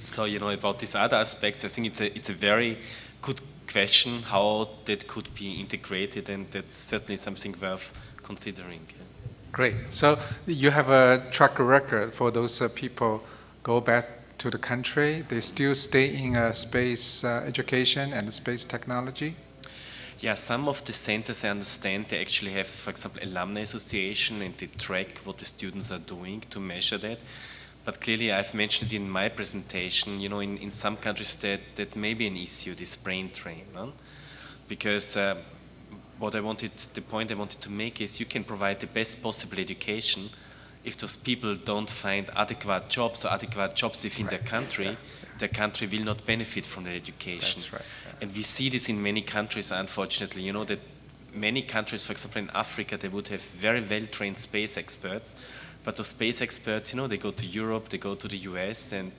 Speaker 5: So, about these other aspects, I think it's a very good question how that could be integrated, and that's certainly something worth considering.
Speaker 9: Great. So you have a track record for those people go back to the country. They still stay in space education and space technology?
Speaker 5: Yeah, some of the centers, I understand, they actually have, for example, alumni association, and they track what the students are doing to measure that. But clearly, I've mentioned it in my presentation, in some countries that may be an issue, this brain drain. No? Because the point I wanted to make is you can provide the best possible education. If those people don't find adequate jobs or adequate jobs within their country, their country will not benefit from that education.
Speaker 9: That's right. Yeah.
Speaker 5: And we see this in many countries, unfortunately, that many countries, for example, in Africa, they would have very well-trained space experts, but those space experts, they go to Europe, they go to the US, and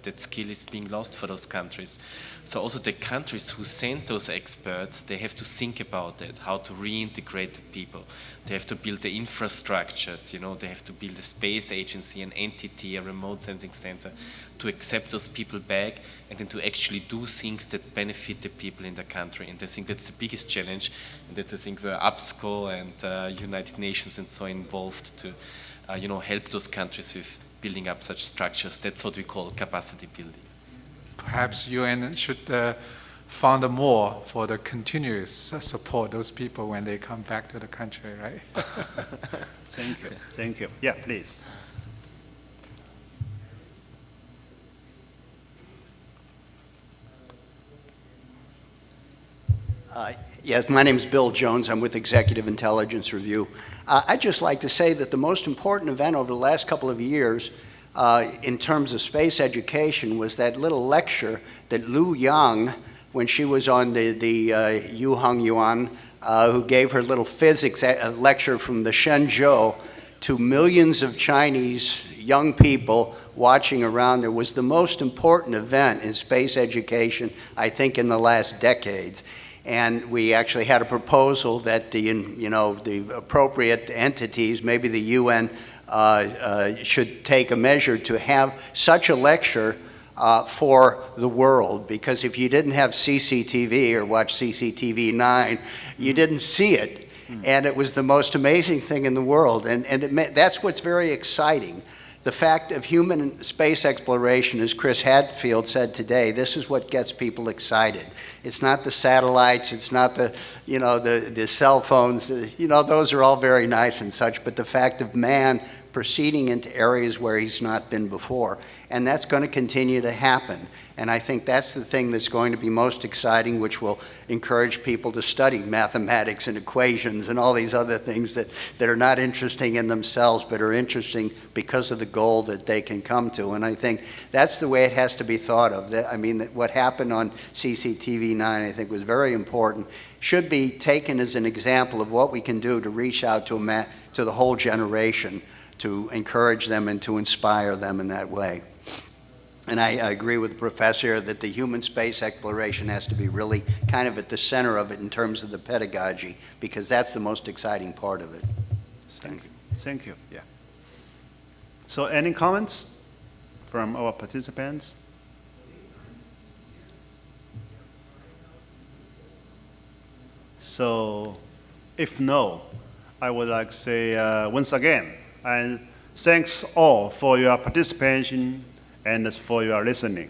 Speaker 5: that skill is being lost for those countries. So also the countries who send those experts, they have to think about that, how to reintegrate the people. They have to build the infrastructures, they have to build a space agency, an entity, a remote sensing center, to accept those people back and then to actually do things that benefit the people in the country. And I think that's the biggest challenge, and that's I think where APSCO and United Nations and so involved to help those countries with building up such structures. That's what we call capacity building.
Speaker 9: Perhaps UN should fund more for the continuous support those people when they come back to the country, right?
Speaker 1: Thank you. Yeah, please.
Speaker 10: Yes, my name is Bill Jones. I'm with Executive Intelligence Review. I'd just like to say that the most important event over the last couple of years in terms of space education was that little lecture that Lu Yang, when she was on the Yu Hong Yuan, who gave her little physics lecture from the Shenzhou to millions of Chinese young people watching around there, was the most important event in space education, I think, in the last decades. And we actually had a proposal that the appropriate entities, maybe the UN, should take a measure to have such a lecture for the world. Because if you didn't have CCTV or watch CCTV 9, you didn't see it. And it was the most amazing thing in the world. And that's what's very exciting. The fact of human space exploration, as Chris Hadfield said today, this is what gets people excited. It's not the satellites, it's not the cell phones, those are all very nice and such, but the fact of man proceeding into areas where he's not been before. And that's going to continue to happen. And I think that's the thing that's going to be most exciting, which will encourage people to study mathematics and equations and all these other things that are not interesting in themselves, but are interesting because of the goal that they can come to. And I think that's the way it has to be thought of. I mean, what happened on CCTV 9, I think, was very important. Should be taken as an example of what we can do to reach out to the whole generation, to encourage them and to inspire them in that way. And I agree with the professor that the human space exploration has to be really kind of at the center of it in terms of the pedagogy, because that's the most exciting part of it. Thank you.
Speaker 1: Thank you. Yeah. So any comments from our participants? So if no, I would like to say once again, and thanks all for your participation and for your listening.